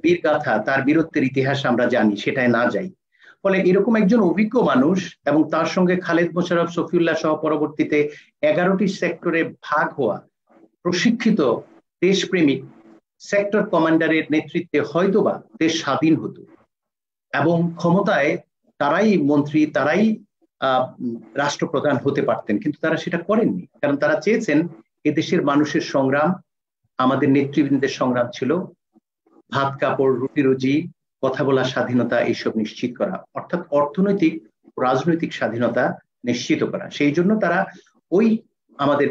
বীরগাথা, তার বীরত্বের ইতিহাস আমরা জানি, সেটাই না যাই। ফলে এরকম একজন অভিজ্ঞ মানুষ এবং তার সঙ্গে খালেদ মোশাররফ, শফিউল্লাহ সহ পরবর্তীতে 11টি সেক্টরে ভাগ হওয়া প্রশিক্ষিত দেশপ্রেমিক সেক্টর কমান্ডারের নেতৃত্বে হয়তোবা দেশ স্বাধীন হতো এবং ক্ষমতায় তারাই মন্ত্রী, তারাই রাষ্ট্রপ্রধান হতে পারতেন, কিন্তু তারা সেটা করেননি। কারণ তারা চেয়েছেন এদেশের মানুষের সংগ্রাম, আমাদের নেতৃবৃন্দের সংগ্রাম ছিল ভাত কাপড়, রুটি রুজি, কথা বলার স্বাধীনতা এইসব নিশ্চিত করা, অর্থাৎ অর্থনৈতিক রাজনৈতিক স্বাধীনতা নিশ্চিত করা। সেই জন্য তারা ওই আমাদের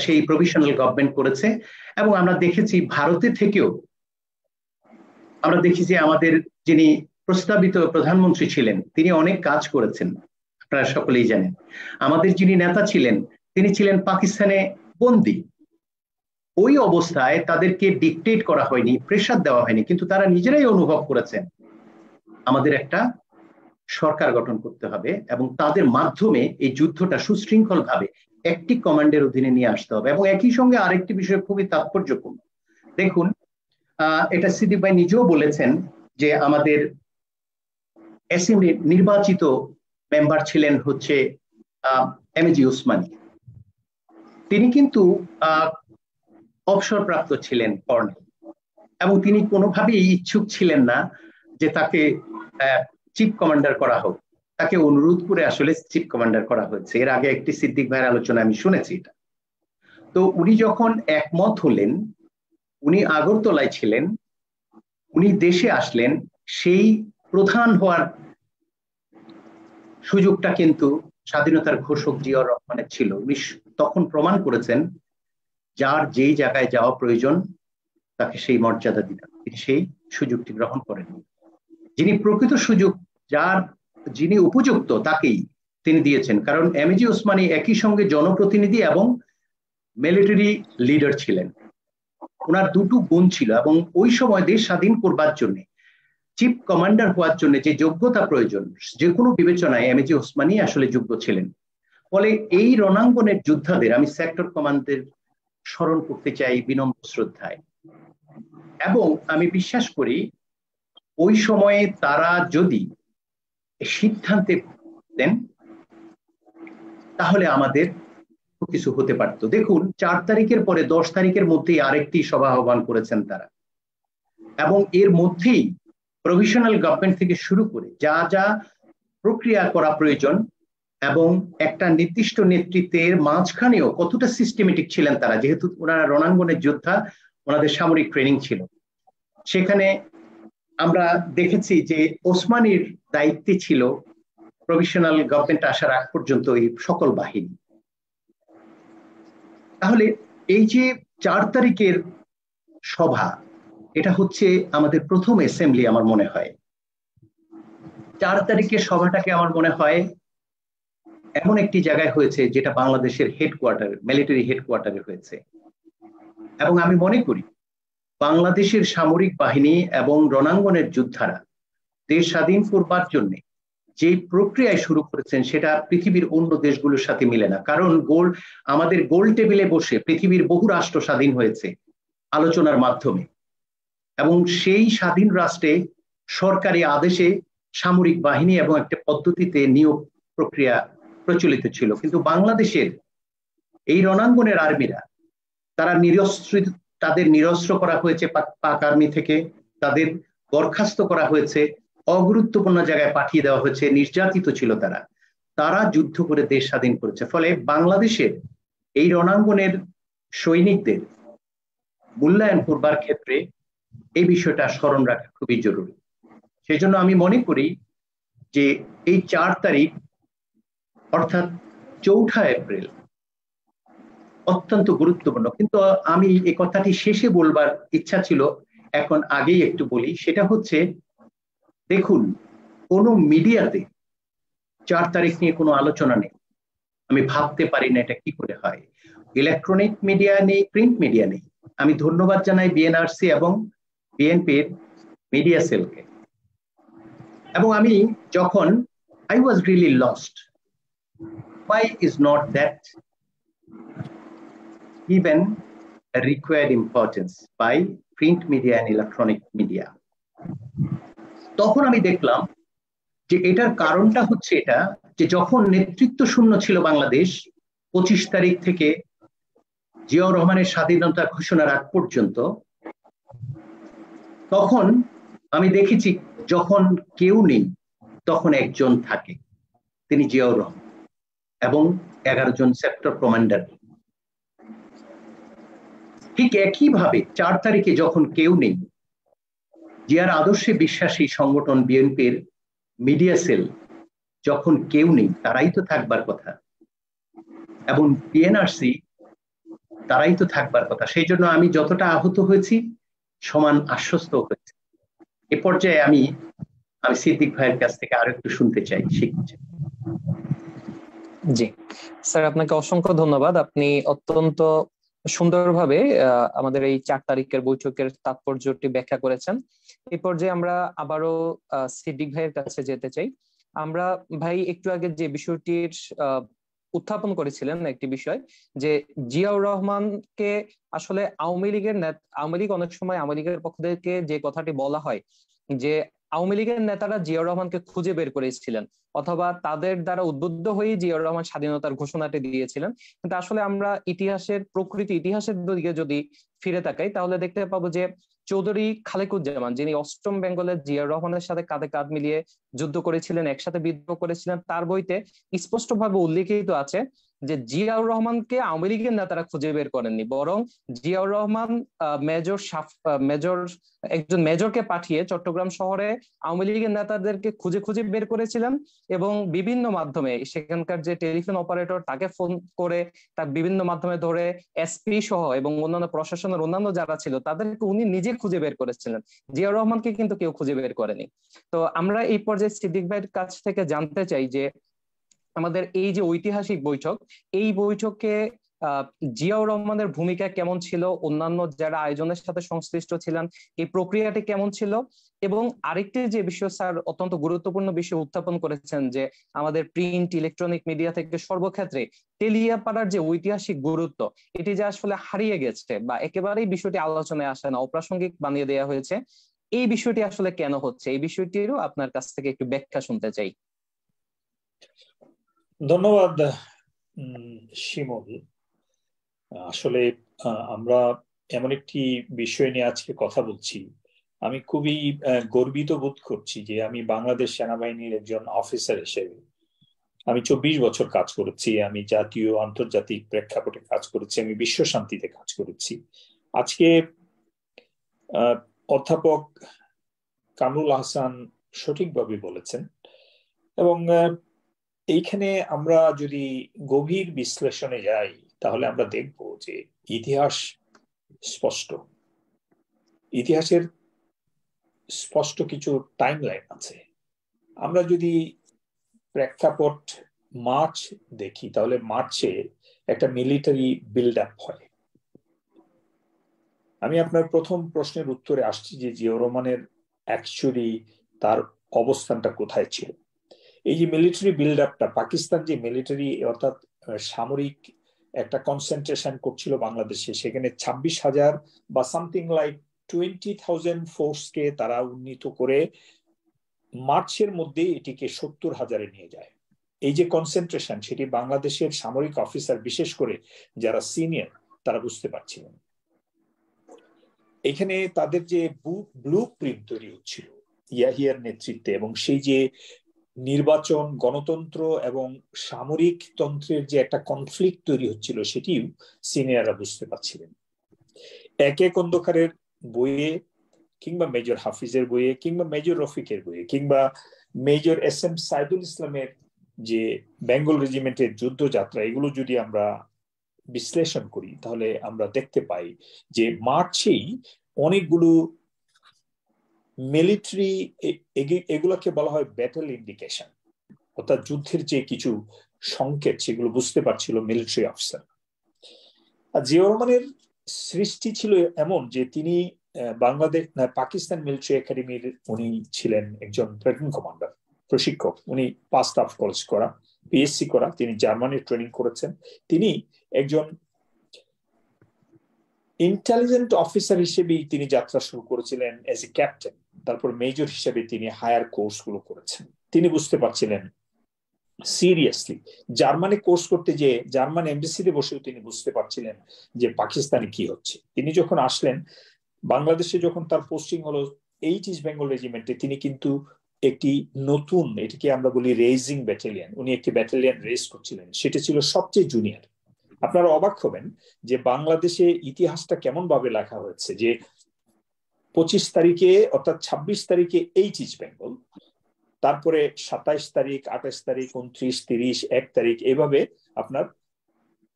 সেই প্রভিশনাল গভর্নমেন্ট করেছে। এবং আমরা দেখেছি ভারতের থেকেও আমরা দেখি যে আমাদের যিনি প্রস্তাবিত প্রধানমন্ত্রী ছিলেন তিনি অনেক কাজ করেছেন, আপনারা সকলেই জানেন। আমাদের যিনি নেতা ছিলেন তিনি ছিলেন পাকিস্তানে বন্দী। ওই অবস্থায় তাদেরকে ডিকটেট করা হয়নি, প্রেসার দেওয়া হয়নি, কিন্তু তারা নিজেরাই অনুভব করেছেন আমাদের একটা সরকার গঠন করতে হবে এবং তাদের মাধ্যমে এই যুদ্ধটা সুশৃঙ্খল ভাবে একটি কমান্ডের অধীনে নিয়ে আসতে হবে। এবং একই সঙ্গে আরেকটি বিষয় খুবই তাৎপর্যপূর্ণ, দেখুন এটা সিদ্দিক ভাই নিজেও বলেছেন যে আমাদের অ্যাসেম্বলির নির্বাচিত মেম্বার ছিলেন হচ্ছে এমএজি ওসমানী। তিনি কিন্তু অবসরপ্রাপ্ত ছিলেন কর্নেল, এবং তিনি কোনোভাবেই ইচ্ছুক ছিলেন না যে তাকে চিফ কমান্ডার করা হোক। তাকে অনুরোধ করে আসলে চিফ কমান্ডার করা হয়েছে। এর আগে একটি সিদ্দিক ভাইয়ের আলোচনা আমি শুনেছি এটা। তো উনি যখন একমত হলেন, উনি আগরতলায় ছিলেন, উনি দেশে আসলেন, সেই প্রধান হওয়ার সুযোগটা কিন্তু স্বাধীনতার ঘোষক জিয়াউর রহমানের ছিল। উনি তখন প্রমাণ করেছেন যার যেই জায়গায় যাওয়া প্রয়োজন তাকে সেই মর্যাদা দিতেন, তিনি সেই সুযোগটি গ্রহণ করেন। যিনি প্রকৃত সুযোগ, যিনি উপযুক্ত তাকেই তিনি দিয়েছেন। কারণ এমএজি ওসমানী একই সঙ্গে জনপ্রতিনিধি এবং মিলিটারি লিডার ছিলেন। ওনার দুটো গুণ ছিল, এবং ওই সময় দেশ স্বাধীন করবার জন্য চিফ কমান্ডার হওয়ার জন্য যে যোগ্যতা প্রয়োজন, যে কোনো বিবেচনায় এমএজি ওসমানী আসলে যোগ্য ছিলেন। ফলে এই রণাঙ্গনের যোদ্ধাদের আমি সেক্টর কমান্ডারদের স্মরণ করতে চাই বিনম্র শ্রদ্ধায়। এবং আমি বিশ্বাস করি ওই সময়ে তারা যদি সিদ্ধান্তে দেন তাহলে আমাদের কিছু হতে পারতো। দেখুন 4 তারিখের পরে 10 তারিখের মধ্যেই আরেকটি সভা আহ্বান করেছেন তারা, এবং এর মধ্যেই প্রভিশনাল গভর্নমেন্ট থেকে শুরু করে যা যা প্রক্রিয়া করা প্রয়োজন এবং একটা নির্দিষ্ট নেতৃত্বের মাঝখানেও কতটা সিস্টেমেটিক ছিলেন তারা, যেহেতু ওনারা রণাঙ্গনের যোদ্ধা, ওনাদের সামরিক ট্রেনিং ছিল। সেখানে আমরা দেখেছি যে ওসমানীর দায়িত্বে ছিল প্রভিশনাল গভর্নমেন্ট আসার আগ পর্যন্ত এই সকল বাহিনী। তাহলে এই যে 4 তারিখের সভা, এটা হচ্ছে আমাদের প্রথম অ্যাসেম্বলি আমার মনে হয়। 4 তারিখের সভাটাকে আমার মনে হয় এমন একটি জায়গায় হয়েছে যেটা বাংলাদেশের হেডকোয়ার্টার, মিলিটারি হেডকোয়ার্টারে হয়েছে। এবং আমি মনে করি বাংলাদেশের সামরিক বাহিনী এবং রণাঙ্গনের যোদ্ধারা দেশ স্বাধীন করবার জন্য যে প্রক্রিয়ায় শুরু করেছেন সেটা পৃথিবীর অন্য দেশগুলোর সাথে মিলে না। কারণ আমাদের গোল টেবিলে বসে পৃথিবীর বহু রাষ্ট্র স্বাধীন হয়েছে আলোচনার মাধ্যমে, এবং সেই স্বাধীন রাষ্ট্রে সরকারি আদেশে সামরিক বাহিনী এবং একটা পদ্ধতিতে নিয়োগ প্রক্রিয়া প্রচলিত ছিল। কিন্তু বাংলাদেশের এই রণাঙ্গনের আর্মিরা তারা তাদের নিরস্ত্র করা হয়েছে পাক আর্মি থেকে, তাদের বরখাস্ত করা হয়েছে, অগুরুত্বপূর্ণ জায়গায় পাঠিয়ে দেওয়া হয়েছে, নির্যাতিত ছিল তারা যুদ্ধ করে দেশ স্বাধীন করেছে। ফলে বাংলাদেশের এই রণাঙ্গনের সৈনিকদের মূল্যায়ন করবার ক্ষেত্রে এই বিষয়টা স্মরণ রাখা খুবই জরুরি। সেই জন্য আমি মনে করি যে এই 4 তারিখ অর্থাৎ 4 এপ্রিল অত্যন্ত গুরুত্বপূর্ণ। কিন্তু আমি এই কথাটি শেষে বলবার ইচ্ছা ছিল, এখন আগেই একটু বলি। সেটা হচ্ছে, দেখুন কোনো মিডিয়াতে 4 তারিখ নিয়ে কোনো আলোচনা নেই। আমি ভাবতে পারি না এটা কি করে হয়। ইলেকট্রনিক মিডিয়া নেই, প্রিন্ট মিডিয়া নেই। আমি ধন্যবাদ জানাই বিএনআরসি এবং বিএনপির মিডিয়া সেলকে। এবং আমি যখন I was really lost. Why is not that given a required importance by print media and electronic media. তখন আমি দেখলাম যে এটার কারণটা হচ্ছে এটা যে যখন নেতৃত্ব শূন্য ছিল বাংলাদেশ 25 তারিখ থেকে জিয়াউর রহমানের স্বাধীনতা ঘোষণার আগ পর্যন্ত, তখন আমি দেখেছি যখন কেউ নেই তখন একজন থাকে, তিনি জিয়াউর রহমান এবং 11 জন সেক্টর কমান্ডার। ঠিক একইভাবে 4 তারিখে যখন কেউ নেই, জিয়ার আদর্শে বিশ্বাসী সংগঠন বিএনপির মিডিয়া সেল যখন কেউ নেই, তারাই তো থাকবার কথা, এবং পিএনআরসি তারাই তো থাকবার কথা। সেই জন্য আমি যতটা আহত হয়েছি সমান আশ্বস্ত হয়েছে। এ পর্যায়ে আমি সিদ্দিক ভাইয়ের কাছ থেকে আরো একটু শুনতে চাই, শিখতে চাই। জি স্যার, আপনাকে অসংখ্য ধন্যবাদ। আপনি অত্যন্ত সুন্দরভাবে আমাদের এই 4 তারিখের বৈঠকের তাৎপর্যটি ব্যাখ্যা করেছেন। এই পর্যায়ে আমরা আবারও সিদ্দিক ভাইয়ের কাছে যেতে চাই। আমরা ভাই একটু আগে যে বিষয়টির উত্থাপন করেছিলেন, একটি বিষয় যে জিয়াউর রহমানকে আসলে আওয়ামী লীগ অনেক সময় আওয়ামী লীগের পক্ষ থেকে যে কথাটি বলা হয় যে আওয়ামী লীগের নেতারা জিয়াউর রহমানকে খুঁজে বের করেছিলেন, অথবা তাদের দ্বারা উদ্বুদ্ধ হয়ে জিয়াউর রহমান স্বাধীনতার ঘোষণাটি দিয়েছিলেন। কিন্তু আসলে আমরা ইতিহাসের দিকে যদি ফিরে তাকাই তাহলে দেখতে পাবো যে চৌধুরী খালেকুজ্জামান, যিনি 8ম বেঙ্গলের জিয়াউর রহমানের সাথে কাঁধে কাঁধ মিলিয়ে যুদ্ধ করেছিলেন, একসাথে বিদ্রোহ করেছিলেন, তার বইতে স্পষ্টভাবে উল্লেখিত আছে যে জিয়াউর রহমানকে আওয়ামী লীগের নেতারা খুঁজে বের করেননি, বরং জিয়াউর রহমান একজন মেজরকে পাঠিয়ে চট্টগ্রাম শহরে আওয়ামী লীগের নেতাদেরকে খুঁজে খুঁজে বের করেছিলেন, এবং বিভিন্ন মাধ্যমে সেখানকার যে টেলিফোন অপারেটর তাকে ফোন করে তার বিভিন্ন মাধ্যমে ধরে এসপি সহ এবং অন্যান্য প্রশাসনের অন্যান্য যারা ছিল তাদেরকে উনি নিজে খুঁজে বের করেছিলেন। জিয়াউর রহমানকে কিন্তু কেউ খুঁজে বের করেনি। তো আমরা এই পর্যায়ে সিদ্দিক ভাইয়ের কাছ থেকে জানতে চাই যে আমাদের এই যে ঐতিহাসিক বৈঠক, এই বৈঠকে জিয়াউর রহমানের ভূমিকা কেমন ছিল, অন্যান্য যারা আয়োজনের সাথে সংশ্লিষ্ট ছিলেন এই প্রক্রিয়াটি কেমন ছিল, এবং আরেকটি যে বিষয় স্যার অত্যন্ত গুরুত্বপূর্ণ বিষয় উত্থাপন করেছেন যে আমাদের প্রিন্ট ইলেকট্রনিক মিডিয়া থেকে সর্বক্ষেত্রে তেলিয়াপাড়ার যে ঐতিহাসিক গুরুত্ব, এটি যে আসলে হারিয়ে গেছে বা একেবারেই বিষয়টি আলোচনায় আসে না, অপ্রাসঙ্গিক বানিয়ে দেওয়া হয়েছে, এই বিষয়টি আসলে কেন হচ্ছে, এই বিষয়টিরও আপনার কাছ থেকে একটু ব্যাখ্যা শুনতে চাই। ধন্যবাদ শিমুল। আসলে আমরা এমন একটি বিষয় নিয়ে আজকে কথা বলছি, আমি খুবই গর্বিত বোধ করছি যে আমি বাংলাদেশ সেনাবাহিনীর একজন অফিসার হিসেবে আমি 24 বছর কাজ করেছি, আমি জাতীয় আন্তর্জাতিক প্রেক্ষাপটে কাজ করেছি, আমি বিশ্ব শান্তিতে কাজ করেছি। আজকে অধ্যাপক কামরুল হাসান সঠিকভাবে বলেছেন, এবং এইখানে আমরা যদি গভীর বিশ্লেষণে যাই তাহলে আমরা দেখব যে ইতিহাস স্পষ্ট, ইতিহাসের স্পষ্ট কিছু টাইমলাইন আছে। আমরা যদি প্রেক্ষাপট মার্চ দেখি তাহলে মার্চে একটা মিলিটারি বিল্ড আপ হয়। আমি আপনার প্রথম প্রশ্নের উত্তরে আসছি যে জিয়াউর রহমানের অ্যাকচুয়ালি তার অবস্থানটা কোথায় ছিল। এই যে মিলিটারি বিল্ড আপটা, পাকিস্তান যে মিলিটারি অর্থাৎ সামরিক একটা কনসেন্ট্রেশন করছিল বাংলাদেশে, সেখানে 26,000 বা সামথিং লাইক 20,000 ফোর্সকে তারা উন্নীত করে মার্চের মধ্যে এটিকে 70,000-এ নিয়ে যায়। এই যে কনসেন্ট্রেশন, সেটি বাংলাদেশের সামরিক অফিসার বিশেষ করে যারা সিনিয়র তারা বুঝতে পারছিলেন। এখানে তাদের যে ব্লু প্রিন্ট তৈরি হচ্ছিল ইয়াহিয়ার নেতৃত্বে, এবং সেই যে নির্বাচন, গণতন্ত্র এবং সামরিক তন্ত্রের যে একটা কনফ্লিক্ট তৈরি হচ্ছিল, সেটিও সিনিয়ররা বুঝতে পারছিলেন। একে খন্দকারের বইয়ে কিংবা মেজর হাফিজের বইয়ে কিংবা মেজর রফিকের বইয়ে কিংবা মেজর এস এম সাইদুল ইসলামের যে বেঙ্গল রেজিমেন্টের যুদ্ধযাত্রা, এগুলো যদি আমরা বিশ্লেষণ করি তাহলে আমরা দেখতে পাই যে মার্চেই অনেকগুলো মিলিটারি, এগুলোকে বলা হয় ব্যাটল ইন্ডিকেশন, অর্থাৎ যুদ্ধের যে কিছু সংকেত সেগুলো বুঝতে পারছিল মিলিটারি অফিসার। আর জিয়াউর রহমানের সৃষ্টি ছিল এমন যে তিনি পাকিস্তান মিলিটারি একাডেমির উনি ছিলেন একজন প্লেটুন কমান্ডার, প্রশিক্ষক। উনি 5 স্টাফ কলেজ করা, পিএসসি করা, তিনি জার্মানির ট্রেনিং করেছেন। তিনি একজন ইন্টেলিজেন্ট অফিসার হিসেবেই তিনি যাত্রা শুরু করেছিলেন এজ এ ক্যাপ্টেন। তারপর মেজর হিসেবে তিনি হায়ার কোর্স গুলো করেছেন। তিনি বুঝতে পারছিলেন সিরিয়াসলি জার্মানি কোর্স করতে, যে জার্মান এমবেসিতে বসেও তিনি বুঝতে পারছিলেন যে পাকিস্তানে কি হচ্ছে। তিনি যখন আসলেন বাংলাদেশে, যখন তার পোস্টিং হলো 8 ইস্ট বেঙ্গল রেজিমেন্টে, তিনি কিন্তু একটি নতুন, এটিকে আমরা বলি রেজিং ব্যাটালিয়ন, উনি একটি ব্যাটালিয়ন রেজ করছিলেন। সেটা ছিল সবচেয়ে জুনিয়র। আপনারা অবাক হবেন যে বাংলাদেশে ইতিহাসটা কেমন ভাবে লেখা হয়েছে, যে 25 তারিখে অর্থাৎ 26 তারিখে 8 ইস্ট বেঙ্গল, তারপরে 27 তারিখ, 28 তারিখ, 29, 30, 1 তারিখ, এইভাবে আপনার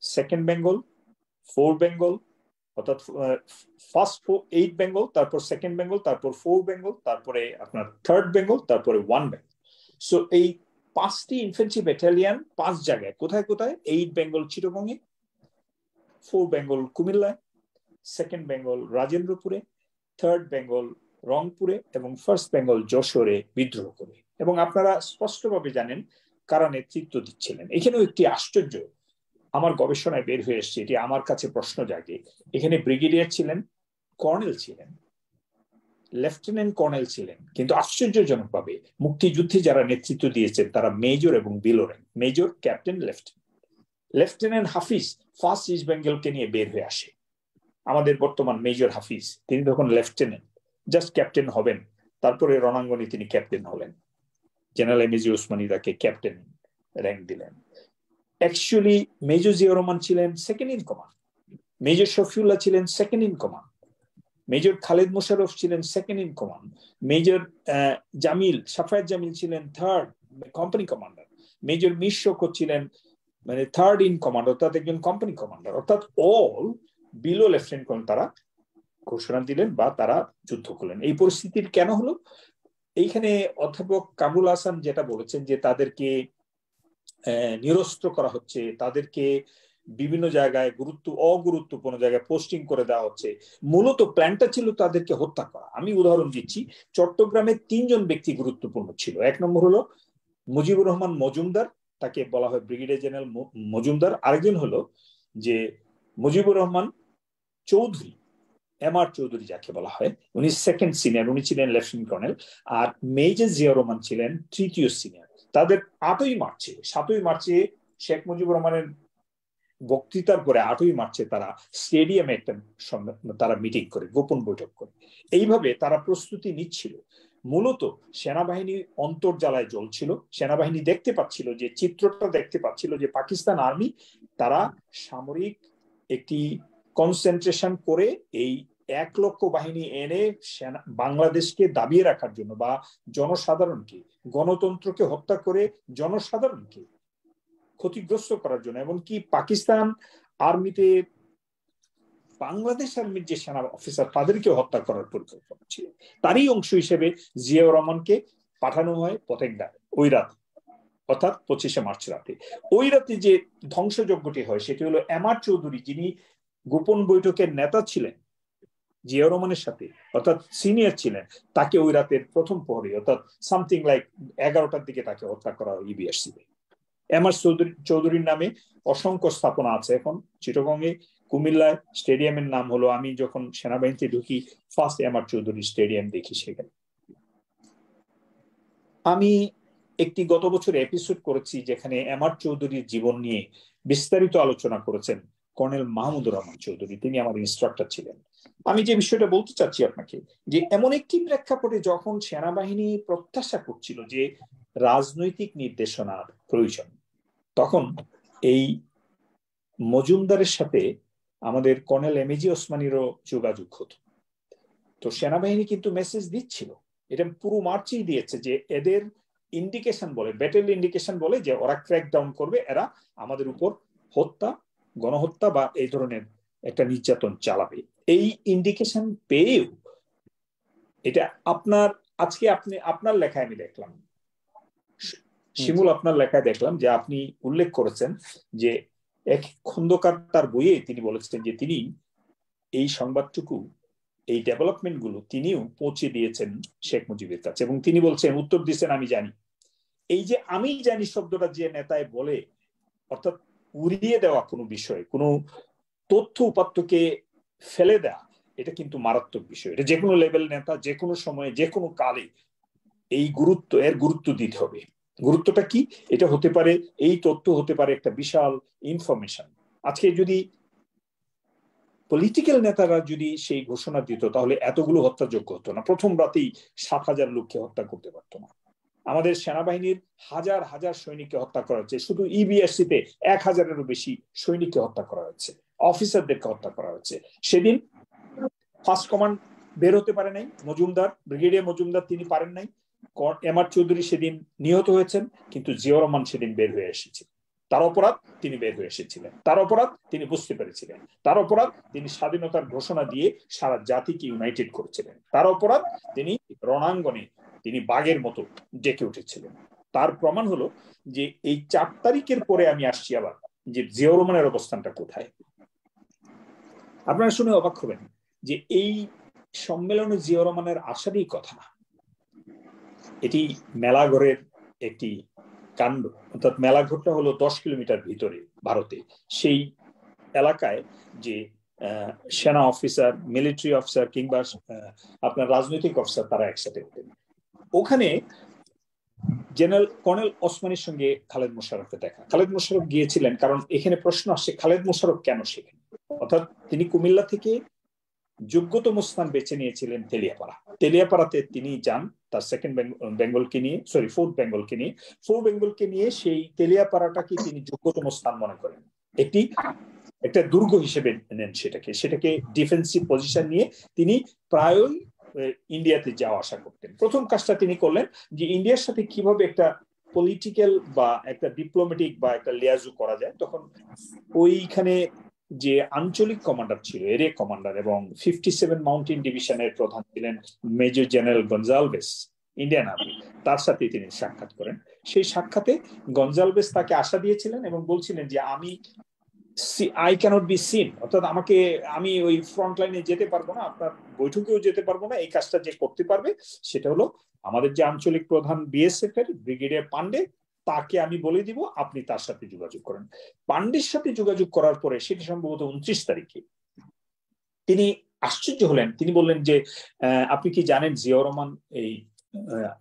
সেকেন্ড বেঙ্গল, 4 বেঙ্গল, অর্থাৎ ফার্স্ট 8 বেঙ্গল, তারপর সেকেন্ড বেঙ্গল, তারপর 4 বেঙ্গল, তারপরে আপনার থার্ড বেঙ্গল, তারপরে 1 বেঙ্গল। সো এই 5টি ইনফেন্ট্রি ব্যাটালিয়ন 5 জায়গায়, কোথায় কোথায়? 8 বেঙ্গল চিটাগংয়ে, 4 বেঙ্গল কুমিল্লায়, সেকেন্ড বেঙ্গল রাজেন্দ্রপুরে, থার্ড বেঙ্গল রংপুরে এবং ফার্স্ট বেঙ্গল যশোরে বিদ্রোহ করে। এবং আপনারা স্পষ্টভাবে জানেন কারা নেতৃত্ব দিচ্ছিলেন। এখানেও একটি আশ্চর্য আমার গবেষণায় বের হয়ে এসছে, এটি আমার কাছে প্রশ্ন জাগে। এখানে ব্রিগেডিয়ার ছিলেন, কর্নেল ছিলেন, লেফটেন্যান্ট কর্নেল ছিলেন, কিন্তু আশ্চর্যজনক ভাবে মুক্তিযুদ্ধে যারা নেতৃত্ব দিয়েছেন তারা মেজর এবং below rank, major, captain, lieutenant. Lieutenant Hafiz first East বেঙ্গলকে নিয়ে বের হয়ে আসে। আমাদের বর্তমান মেজর হাফিজ, তিনি তখন লেফটেন্যান্ট, জাস্ট ক্যাপ্টেন হবেন, তারপরে রণাঙ্গনে তিনি ক্যাপ্টেন হলেন। জেনারেল এমএজি ওসমানী তাকে ক্যাপ্টেন র্যাঙ্ক দিলেন। অ্যাকচুয়ালি মেজর জিয়াউর রহমান ছিলেন second in command, major Shafiullah ছিলেন second in command, major Khaled Musharraf ছিলেন second in command, major Jamil, Safayet Jamil ছিলেন third company commander, major Mir Shawkat ছিলেন মানে থার্ড ইন কমান্ড, অর্থাৎ একজন কোম্পানি কমান্ডার, অর্থাৎ অল বিলো লেফটেন্যান্ট কর্নেল তারা ঘোষণা দিলেন বা তারা যুদ্ধ করলেন। এই পরিস্থিতির কেন হলো? এইখানে অধ্যাপক কামরুল হাসান যেটা বলেছেন যে তাদেরকে নিরস্ত্র করা হচ্ছে, তাদেরকে বিভিন্ন জায়গায় অগুরুত্বপূর্ণ জায়গায় পোস্টিং করে দেওয়া হচ্ছে। মূলত প্ল্যানটা ছিল তাদেরকে হত্যা করা। আমি উদাহরণ দিচ্ছি, চট্টগ্রামে 3 জন ব্যক্তি গুরুত্বপূর্ণ ছিল। 1 নম্বর হলো মুজিবুর রহমান মজুমদার, তাকে বলা হয় ব্রিগেডিয়ার জেনারেল মজুমদার। আরেকজন হলো যে মুজিবুর রহমান চৌধুরী, এমআর চৌধুরী যাকে বলা হয়, উনি সেকেন্ড সিনিয়র, উনি ছিলেন লেফটেন্যান্ট কর্নেল। আর মেজর জিয়াউর রহমান ছিলেন তৃতীয় সিনিয়র। তাদের 8ই মার্চে, 7ই মার্চে শেখ মুজিবুর রহমানের বক্তৃতার পরে 8ই মার্চে তারা স্টেডিয়ামে একটা তারা মিটিং করে, গোপন বৈঠক করে। এইভাবে তারা প্রস্তুতি নিচ্ছিল। মূলত সেনাবাহিনী অন্তর্জালায় জ্বলছিল। সেনাবাহিনী দেখতে পাচ্ছিল, যে চিত্রটা দেখতে পাচ্ছিল যে পাকিস্তান আর্মি তারা সামরিক একটি কনসেন্ট্রেশন করে এই 1 লক্ষ বাহিনী এনে বাংলাদেশকে দাবিয়ে রাখার জন্য বা জনসাধারণকে, গণতন্ত্রকে হত্যা করে জনসাধারণকে ক্ষতিগ্রস্ত করার জন্য, এমনকি পাকিস্তান আর্মিতে বাংলাদেশ আর্মির যে সেনা অফিসার তাদেরকে হত্যা করার পরিকল্পনা ছিল। তারই অংশ হিসেবে জিয়াউর রহমানকে পাঠানো হয় পতেঙ্গায় ওই রাত, অর্থাৎ 25শে মার্চ রাতে। ওই রাতে যে ধ্বংসযজ্ঞটি হয় সেটি হলো এমআর চৌধুরী, যিনি গোপন বৈঠকের নেতা ছিলেন জিয়াউর রহমানের সাথে, অর্থাৎ সিনিয়র ছিলেন, তাকে ওই রাতের প্রথম প্রহরে অর্থাৎ সামথিং লাইক 11টার দিকে তাকে হত্যা করা হয় ইবিআরসিতে। এমআর চৌধুরীর নামে অসংখ্য স্থাপনা আছে এখন চিটাগংয়ে, কুমিল্লায়। স্টেডিয়ামের নাম হলো, আমি যখন সেনাবাহিনীতে ঢুকি ফার্স্ট এমআর চৌধুরী স্টেডিয়াম দেখি সেখানে। আমি একটি গত বছর এপিসোড করেছি যেখানে এমআর চৌধুরীর জীবন নিয়ে বিস্তারিত আলোচনা করেছেন কর্নেল মাহমুদুর রহমান চৌধুরী, তিনি আমার ইনস্ট্রাক্টর ছিলেন। আমি যে বিষয়টা বলতে চাচ্ছি আপনাকে, যে এমন একটি প্রেক্ষাপটে যখন সেনাবাহিনী প্রত্যাশা করছিল যে রাজনৈতিক নির্দেশনার প্রয়োজন, তখন এই মজুমদারের সাথে আমাদের কর্নেল এমএজি ওসমানীরও যোগাযোগ হতো। তো সেনাবাহিনী কিন্তু মেসেজ দিচ্ছিল, এটা পুরো মার্চেই দিয়েছে, যে এদের ইন্ডিকেশন বলে, ব্যাটেল ইন্ডিকেশন বলে যে ওরা ক্র্যাক ডাউন করবে, এরা আমাদের উপর হত্যা, গণহত্যা বা এই ধরনের একটা নির্যাতন চালাবে। এই ইন্ডিকেশন পেয়েও এটা আজকে আপনার লেখায় আমি দেখলাম, শিমুল আপনার লেখায় দেখলাম যে আপনি উল্লেখ করেছেন যে এক খন্দকার তার বইয়ে তিনি বলেছেন যে তিনি এই সংবাদটুকু, এই ডেভেলপমেন্ট গুলো তিনিও পৌঁছে দিয়েছেন শেখ মুজিবের কাছে, এবং তিনি বলছেন, উত্তর দিচ্ছেন আমি জানি। এই যে আমি জানি শব্দটা যে নেতায় বলে, অর্থাৎ উড়িয়ে দেওয়া কোনো বিষয়, কোনো তথ্য উপাত্তকে ফেলে দেয়া, এটা কিন্তু মারাত্মক বিষয়। এটা যে কোনো লেভেল নেতা যে কোনো সময়ে যে কোনো কালে এর গুরুত্ব দিতে হবে। গুরুত্বটা কি? এটা হতে পারে, এই তথ্য হতে পারে একটা বিশাল ইনফরমেশন। আজকে যদি পলিটিক্যাল নেতারা যদি সেই ঘোষণা দিত, তাহলে এতগুলো হত্যাযোগ্য হতো না। প্রথম রাতেই 7,000 লোককে হত্যা করতে পারতো না। আমাদের সেনাবাহিনীর হাজার হাজার সৈনিককে হত্যা করা হচ্ছে, শুধু ইবিআরসি তে 1,000-এরও বেশি সৈনিককে হত্যা করা হচ্ছে, অফিসারদেরকে হত্যা করা হচ্ছে। সেদিন ফার্স্ট কমান্ড বের হতে পারে নাই, মজুমদার, ব্রিগেডিয়ার মজুমদার তিনি পারেন নাই। এম আর চৌধুরী সেদিন নিহত হয়েছেন, কিন্তু জিয়াউর রহমান সেদিন বের হয়ে এসেছেন। তার অপরাধ তিনি বের হয়ে এসেছিলেন, তার অপরাধ তিনি বুঝতে পেরেছিলেন, তার অপরাধ তিনি স্বাধীনতার ঘোষণা দিয়ে সারা জাতিকে ইউনাইটেড করেছিলেন, তার অপরাধ তিনি রণাঙ্গনে তিনি বাঘের মতো ডেকে উঠেছিলেন। তার প্রমাণ হলো যে এই 4 তারিখের পরে আমি আসছি আবার, যে জিয়াউর রহমানের অবস্থানটা কোথায়। আপনারা শুনে অবাক হবেন যে এই সম্মেলনে জিয়াউর রহমানের আসারই কথা না। এটি মেলাঘরের একটি কাণ্ড। অর্থাৎ মেলাঘরটা হলো 10 কিলোমিটার ভিতরে ভারতে। সেই এলাকায় যে সেনা অফিসার, মিলিটারি অফিসার কিংবা আপনার রাজনৈতিক অফিসার তারা একসাথে হতেন। ওখানে জেনারেল কর্নেল ওসমানীর সঙ্গে খালেদ মোশাররফের দেখা। খালেদ মোশাররফ গিয়েছিলেন কারণ এখানে প্রশ্ন আসছে খালেদ মোশাররফ কেন সেখানে। অর্থাৎ তিনি কুমিল্লা থেকে যোগ্যতম স্থান বেছে নিয়েছিলেন তেলিয়াপাড়া। তেলিয়াপাড়াতে তিনি যান তার ফোর্থ বেঙ্গলকে নিয়ে সেই তেলিয়াপাড়াটাকে তিনি যোগ্যতম স্থান মনে করেন, একটা দুর্গ হিসেবে নেন সেটাকে ডিফেন্সিভ পজিশন নিয়ে তিনি প্রায়ই ইন্ডিয়াতে যাওয়া আসা করতেন। প্রথম কাজটা তিনি করলেন যে ইন্ডিয়ার সাথে কিভাবে একটা পলিটিক্যাল বা একটা ডিপ্লোম্যাটিক বা একটা লিয়াজু করা যায়। তখন ওইখানে যে আঞ্চলিক কমান্ডার ছিল, এরিয়া কমান্ডার এবং 57 মাউন্টেন ডিভিশনের প্রধান ছিলেন major general Gonçalves, Indian army, তার সাথে তিনি সাক্ষাৎ করেন। সেই সাক্ষাতে গঞ্জালভেস তাকে আশা দিয়েছিলেন এবং বলছিলেন যে আই ক্যানট বি সিন, অর্থাৎ আমি ওই ফ্রন্ট লাইনে যেতে পারবো না, আপনার বৈঠকেও যেতে পারবো না। এই কাজটা যে করতে পারবে সেটা হলো আমাদের যে আঞ্চলিক প্রধান বিএসএফ এর ব্রিগেডিয়ার পান্ডে, তাকে আমি বলে দিব, আপনি তার সাথে যোগাযোগ করেন। পান্ডের সাথে যোগাযোগ করার পরে সেটি সম্ভবত 29 তারিখে তিনি আশ্চর্য হলেন। তিনি বললেন যে আপনি কি জানেন জিয়াউর রহমান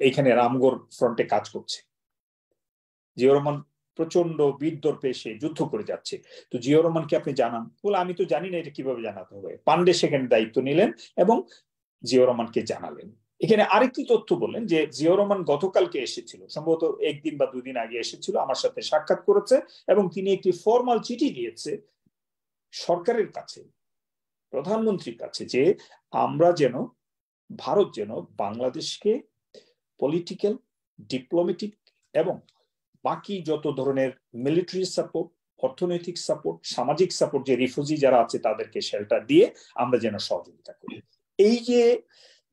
এইখানে রামগড় ফ্রন্টে কাজ করছে। জিয়াউর রহমান প্রচন্ড বীরদর্পে পেশে যুদ্ধ করে যাচ্ছে, তো জিয়াউর রহমানকে আপনি জানান। বলে আমি তো জানি না এটা কিভাবে জানাতে হবে। পান্ডে সেখানে দায়িত্ব নিলেন এবং জিয়াউর রহমানকে জানালেন। এখানে আরেকটি তথ্য বললেন যে জিয়াউর রহমান গতকালকে এসেছিল, সম্ভবত 1 দিন বা 2 দিন আগে এসেছিল, আমার সাথে সাক্ষাৎ করেছে এবং তিনি একটি ফর্মাল চিঠি দিয়েছে সরকারের কাছে, প্রধানমন্ত্রীর কাছে, যে ভারত যেন বাংলাদেশকে পলিটিক্যাল, ডিপ্লোম্যাটিক এবং বাকি যত ধরনের মিলিটারি সাপোর্ট, অর্থনৈতিক সাপোর্ট, সামাজিক সাপোর্ট, যে রিফিউজি যারা আছে তাদেরকে শেল্টার দিয়ে আমরা যেন সহযোগিতা করি। এই যে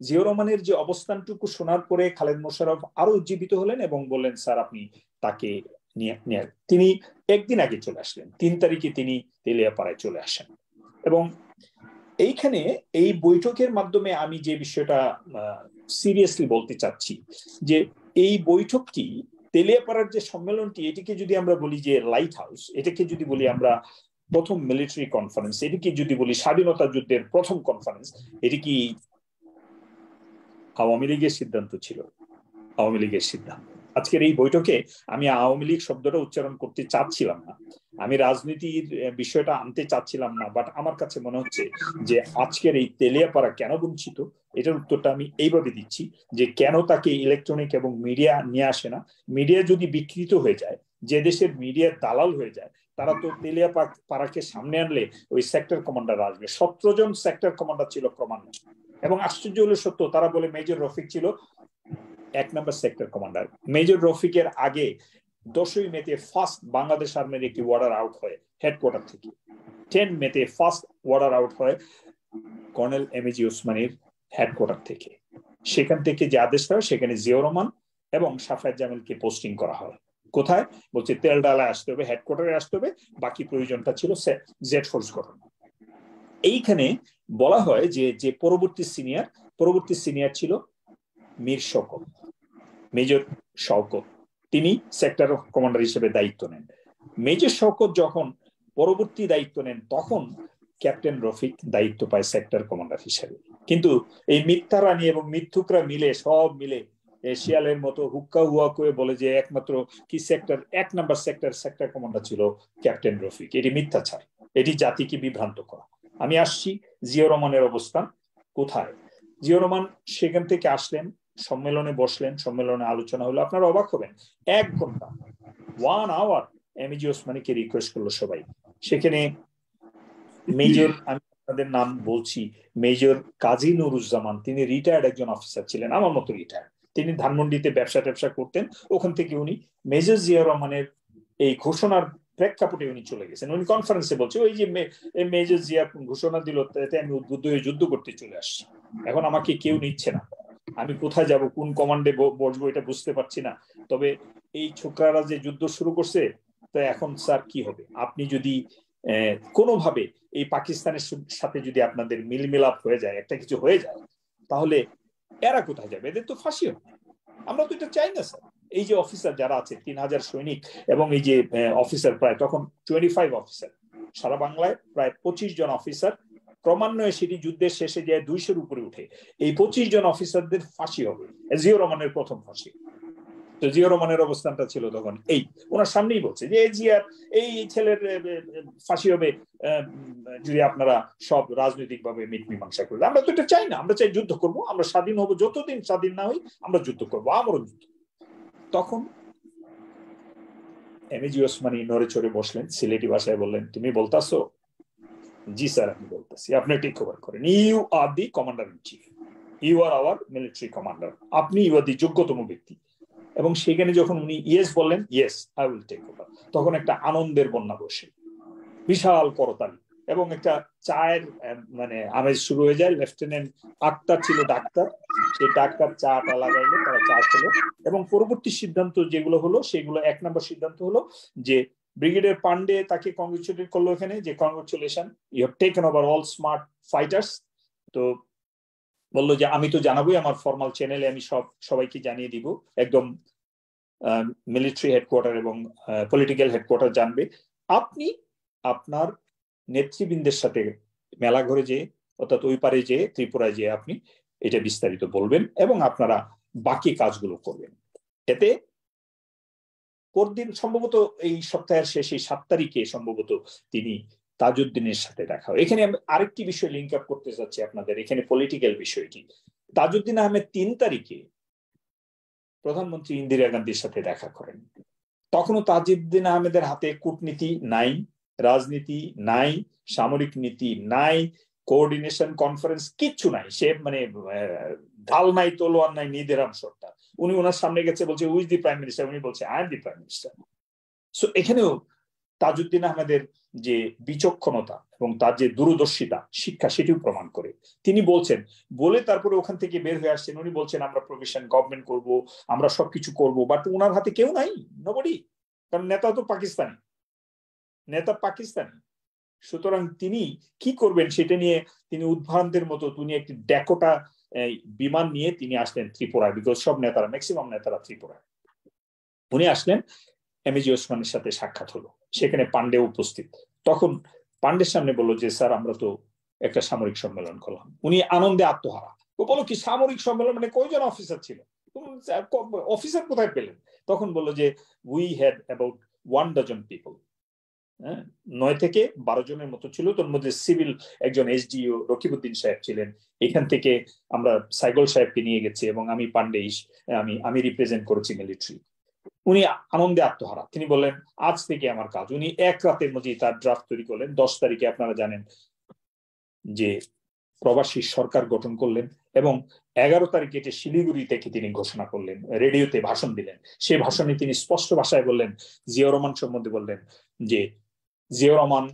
জিয়াউর রহমানের যে অবস্থানটুকু শোনার পরে খালেদ মোশাররফ আরো উজ্জীবিত হলেন এবং বললেন স্যার আপনি তাকে নিয়ে। তিনি 1 দিন আগে চলে আসলেন, 3 তারিখে তিনি তেলিয়াপাড়ায় চলে আসেন। এবং এইখানে এই বৈঠকের মাধ্যমে আমি যে বিষয়টা সিরিয়াসলি বলতে চাচ্ছি যে এই বৈঠকটি, তেলিয়াপাড়ার যে সম্মেলনটি, এটিকে যদি আমরা বলি যে লাইট হাউস, এটাকে যদি বলি আমরা প্রথম মিলিটারি কনফারেন্স, এটিকে যদি বলি স্বাধীনতা যুদ্ধের প্রথম কনফারেন্স, এটি কি আওয়ামী লীগের সিদ্ধান্ত ছিল? আওয়ামী লীগের সিদ্ধান্ত। আজকের এই বৈঠকে আমি আওয়ামী লীগ শব্দটা উচ্চারণ করতে চাচ্ছিলাম না, আমি রাজনীতির বিষয়টা আনতে চাচ্ছিলাম না, বাট আমার কাছে মনে হচ্ছে যে আজকের এই তেলিয়াপাড়া কেন বঞ্চিত, এটার উত্তরটা আমি এইভাবে দিচ্ছি যে কেন তাকে ইলেকট্রনিক এবং মিডিয়া নিয়ে আসে না। মিডিয়া যদি বিকৃত হয়ে যায়, যে দেশের মিডিয়ার দালাল হয়ে যায়, তারা তো তেলিয়াপাড়াকে সামনে আনলে ওই সেক্টর কমান্ডার আসবে। 17 জন সেক্টর কমান্ডার ছিল ক্রমান্বয়ে, এবং আশ্চর্য হলো সত্য, তারা বলে মেজর রফিক ছিল 1 নম্বর সেক্টর কমান্ডার। মেজর রফিকের আগে 10ই মেতে ফার্স্ট বাংলাদেশ আর্মির একটি ওয়ার্ডার আউট হয় হেডকোয়ার্টার থেকে। 10 মেতে ফার্স্ট ওয়ার্ডার আউট হয় কর্নেল এমএজি ওসমানীর হেডকোয়ার্টার থেকে। সেখান থেকে যে আদেশ হয় সেখানে জিয়াউর রহমান এবং সাফায়েত জামিলকে পোস্টিং করা হয়। কোথায়? বলছে তেলডালায় আসতে হবে, হেডকোয়ার্টারে আসতে হবে, বাকি প্রয়োজনটা ছিল জেড ফোর্স গঠন। এইখানে বলা হয় যে পরবর্তী সিনিয়র ছিল মীর শওকত, মেজর শওকত, তিনি সেক্টর কমান্ডার হিসেবে দায়িত্ব নেন। মেজর শওকত যখন পরবর্তী দায়িত্ব নেন, তখন ক্যাপ্টেন রফিক দায়িত্ব পায় সেক্টর কমান্ডার হিসেবে। কিন্তু এই মিথ্যা রানী এবং মিথ্যুকরা মিলে সব মিলে শিয়ালের মতো হুক্কা হুয়া করে বলে যে একমাত্র কি সেক্টর 1 নম্বর সেক্টর কমান্ডার ছিল ক্যাপ্টেন রফিক। এটি মিথ্যাচার, এটি জাতিকে বিভ্রান্ত করা। আমি আসছি জিয়াউর রহমানের অবস্থান কোথায়। জিয়াউর রহমান সেখান থেকে আসলেন, সম্মেলনে বসলেন, সম্মেলনে আলোচনা হলো। আপনারা অবাক হবেন, 1 ঘন্টা 1 আওয়ার এমএজি ওসমানীকে রিকোয়েস্ট করলো সবাই। সেখানে মেজর, আমি আপনাদের নাম বলছি, মেজর কাজী নুরুজ্জামান, তিনি রিটায়ার্ড একজন অফিসার ছিলেন, আমার মতো রিটায়ার্ড। তিনি ধানমন্ডিতে ব্যবসা ট্যাবসা করতেন, ওখান থেকে উনি মেজর জিয়াউর রহমানের এই ঘোষণার প্রেক্ষাপটে উনি চলে গেছেন। উনি কনফারেন্সে বলছে ওই যে মেজর জিয়া ঘোষণা দিল, তাতে আমি উদ্বুদ্ধ হয়ে যুদ্ধ করতে চলে আসছি, এখন আমাকে কেউ নিচ্ছে না, আমি কোথায় যাব, কোন কমান্ডে বসবো এটা বুঝতে পারছি না। তবে এই ছোকরারা যে যুদ্ধ শুরু করছে, তো এখন স্যার কি হবে, আপনি যদি কোনোভাবে এই পাকিস্তানের সাথে যদি আপনাদের মিলমিলাপ হয়ে যায়, একটা কিছু হয়ে যায়, তাহলে এরা কোথায় যাবে, এদের তো ফাঁসি হবে। আমরা তো এটা চাই না স্যার। এই যে অফিসার যারা আছে 3000 সৈনিক এবং এই যে অফিসার প্রায় তখন 25 অফিসার, সারা বাংলায় প্রায় 25 জন অফিসার, ক্রমান্বয়ে সেটি যুদ্ধের শেষে যায় 200-র উপরে উঠে। এই 25 জন অফিসারদের ফাঁসি হবে, জিয়াউর রহমানের প্রথম ফাঁসি। তো জিয়াউর রহমানের অবস্থানটা ছিল তখন এই, ওনার সামনেই বলছে যে জিয়ার এই ছেলের ফাঁসি হবে যদি আপনারা সব রাজনৈতিক ভাবে মিট মীমাংসা করবে। আমরা তো এটা চাই না, আমরা চাই যুদ্ধ করবো, আমরা স্বাধীন হবো, যতদিন স্বাধীন না হই আমরা যুদ্ধ করবো, আমারও যুদ্ধ। তখন এমএজি ওসমানী নড়ে চড়ে বসলেন, সিলেটি ভাষায় বললেন, তুমি বলতাছো? জি স্যার আমি বলতেছি, আপনি টেক ওভার করেন, you are the commander in chief, you are our military commander, আপনি ইউ আর দি যোগ্যতম ব্যক্তি। এবং সেখানে যখন উনি ইয়েস বললেন, yes I will take over, তখন একটা আনন্দের বন্যা বসে, বিশাল করতালি এবং একটা চায়ের মানে আমেজ শুরু হয়ে যায়। লেফটেন্যান্ট আক্তার ছিল ডাক্তার, সেই ডাক্তার চাটা লাগাইলো, তারা চা খেলো এবং পরবর্তী সিদ্ধান্ত যেগুলো হলো সেগুলো 1 নম্বর সিদ্ধান্ত হলো যে ব্রিগেডিয়ার পান্ডে তাকে কংগ্রেচুলেট করলো এখানে, যে congratulation, you have taken over all smart fighters. তো বললো যে আমি তো জানাবোই, আমার ফর্মাল চ্যানেলে আমি সবাইকে জানিয়ে দিব, একদম মিলিটারি হেডকোয়ার্টার এবং পলিটিক্যাল হেডকোয়ার্টার জানবে, আপনি আপনার নেতৃবৃন্দের সাথে মেলা ঘরে যে, অর্থাৎ ওই পারে যে ত্রিপুরায় যে আপনি এটা বিস্তারিত বলবেন এবং আপনারা বাকি কাজগুলো করবেন। এতে পরদিন সম্ভবত এই সপ্তাহের শেষে 7 তারিখে সম্ভবত তিনি তাজউদ্দিনের সাথে দেখা। এখানে আমি আরেকটি বিষয় লিঙ্ক আপ করতে চাচ্ছি আপনাদের, এখানে পলিটিক্যাল বিষয়টি। তাজউদ্দিন আহমেদ 3 তারিখে প্রধানমন্ত্রী ইন্দিরা গান্ধীর সাথে দেখা করেন। তখনও তাজউদ্দিন আহমেদের হাতে কূটনীতি নাই, রাজনীতি নাই, সামরিক নীতি নাই, কোঅর্ডিনেশন কনফারেন্স কিচ্ছু নাই। সে মানে ঢাল নাই, তলোয়ার নাই, নিধেরাম সরকার। উনি ওনার সামনে গেছে, বলছে উইজ দি প্রাইম মিনিস্টার, উনি বলছে I am the prime minister. So এখানেও তাজউদ্দিন আহমেদের যে বিচক্ষণতা এবং তার যে দূরদর্শিতা শিক্ষা, সেটিও প্রমাণ করে। তিনি বলছেন, বলে তারপরে ওখান থেকে বের হয়ে আসছেন, উনি বলছেন আমরা প্রভিশন গভর্নমেন্ট করব, আমরা সবকিছু করব, বাট ওনার হাতে কেউ নাই, নোবডি, কারণ নেতা তো পাকিস্তানি, নেতা পাকিস্তানি। সুতরাং তিনি কি করবেন সেটা নিয়ে তিনি উদ্ভ্রান্তের মতো, তিনি একটি ড্যাকোটা বিমান নিয়ে তিনি আসলেন ত্রিপুরায়, বিকজ সব নেতারা, ম্যাক্সিমাম নেতারা ত্রিপুরায়। উনি আসলেন, এমএজি ওসমানের সাথে সাক্ষাৎ হলো, সেখানে পান্ডে উপস্থিত। তখন পান্ডের সামনে বললো যে স্যার আমরা তো একটা সামরিক সম্মেলন করলাম। উনি আনন্দে আত্মহারা, ও বলো কি সামরিক সম্মেলন, মানে কয়জন অফিসার ছিল, অফিসার কোথায় পেলেন? তখন বললো যে we had about 1 dozen people, 9 থেকে 12 জনের মতো ছিল। তোর মধ্যে সিভিল একজন এসডিও রকিবউদ্দিন সাহেব ছিলেন, এখান থেকে আমরা সাইগল সাহেবকে নিয়ে গেছি এবং আমি পান্ডে, আমি রিপ্রেজেন্ট করেছি মিলিটারি। উনি আনন্দে আত্মহারা, তিনি বললেন আজ থেকে আমার কাজ। উনি 1 রাতের মধ্যে তার ড্রাফট তৈরি করলেন। 10 তারিখে আপনারা জানেন যে প্রবাসী সরকার গঠন করলেন এবং 11 তারিখে এটি শিলিগুড়ি থেকে তিনি ঘোষণা করলেন, রেডিওতে ভাষণ দিলেন। সে ভাষণে তিনি স্পষ্ট ভাষায় বললেন, জিয়াউর রহমান সম্বন্ধে বললেন যে জিয়াউর রহমান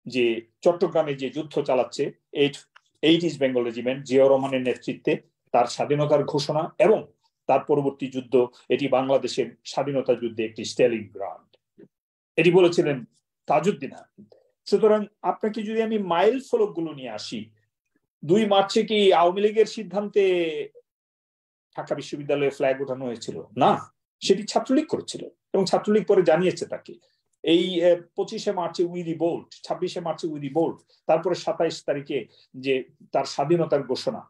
যে চট্টগ্রামে যে যুদ্ধ চালাচ্ছে, 8 ইস্ট বেঙ্গল রেজিমেন্ট, জিয়াউর রহমানের নেতৃত্বে তার স্বাধীনতার ঘোষণা এবং তার পরবর্তী যুদ্ধ, এটি বাংলাদেশের স্বাধীনতা যুদ্ধে একটি স্টেলিং গ্রাউন্ড, এটি বলেছিলেন তাজউদ্দিন আহমেদ। সুতরাং আপনাকে যদি আমি মাইল ফলক গুলো নিয়ে আসি, 2 মার্চে কি আওয়ামী লীগের সিদ্ধান্তে ঢাকা বিশ্ববিদ্যালয়ে ফ্ল্যাগ ওঠানো হয়েছিল? না, সেটি ছাত্রলীগ করেছিল এবং ছাত্রলীগ পরে জানিয়েছে তাকে। এই 25শে মার্চে উই রিভোল্ট, 26শে মার্চে উই রিভোল্ট, তারপরে 27 তারিখে যে তার স্বাধীনতার ঘোষণা,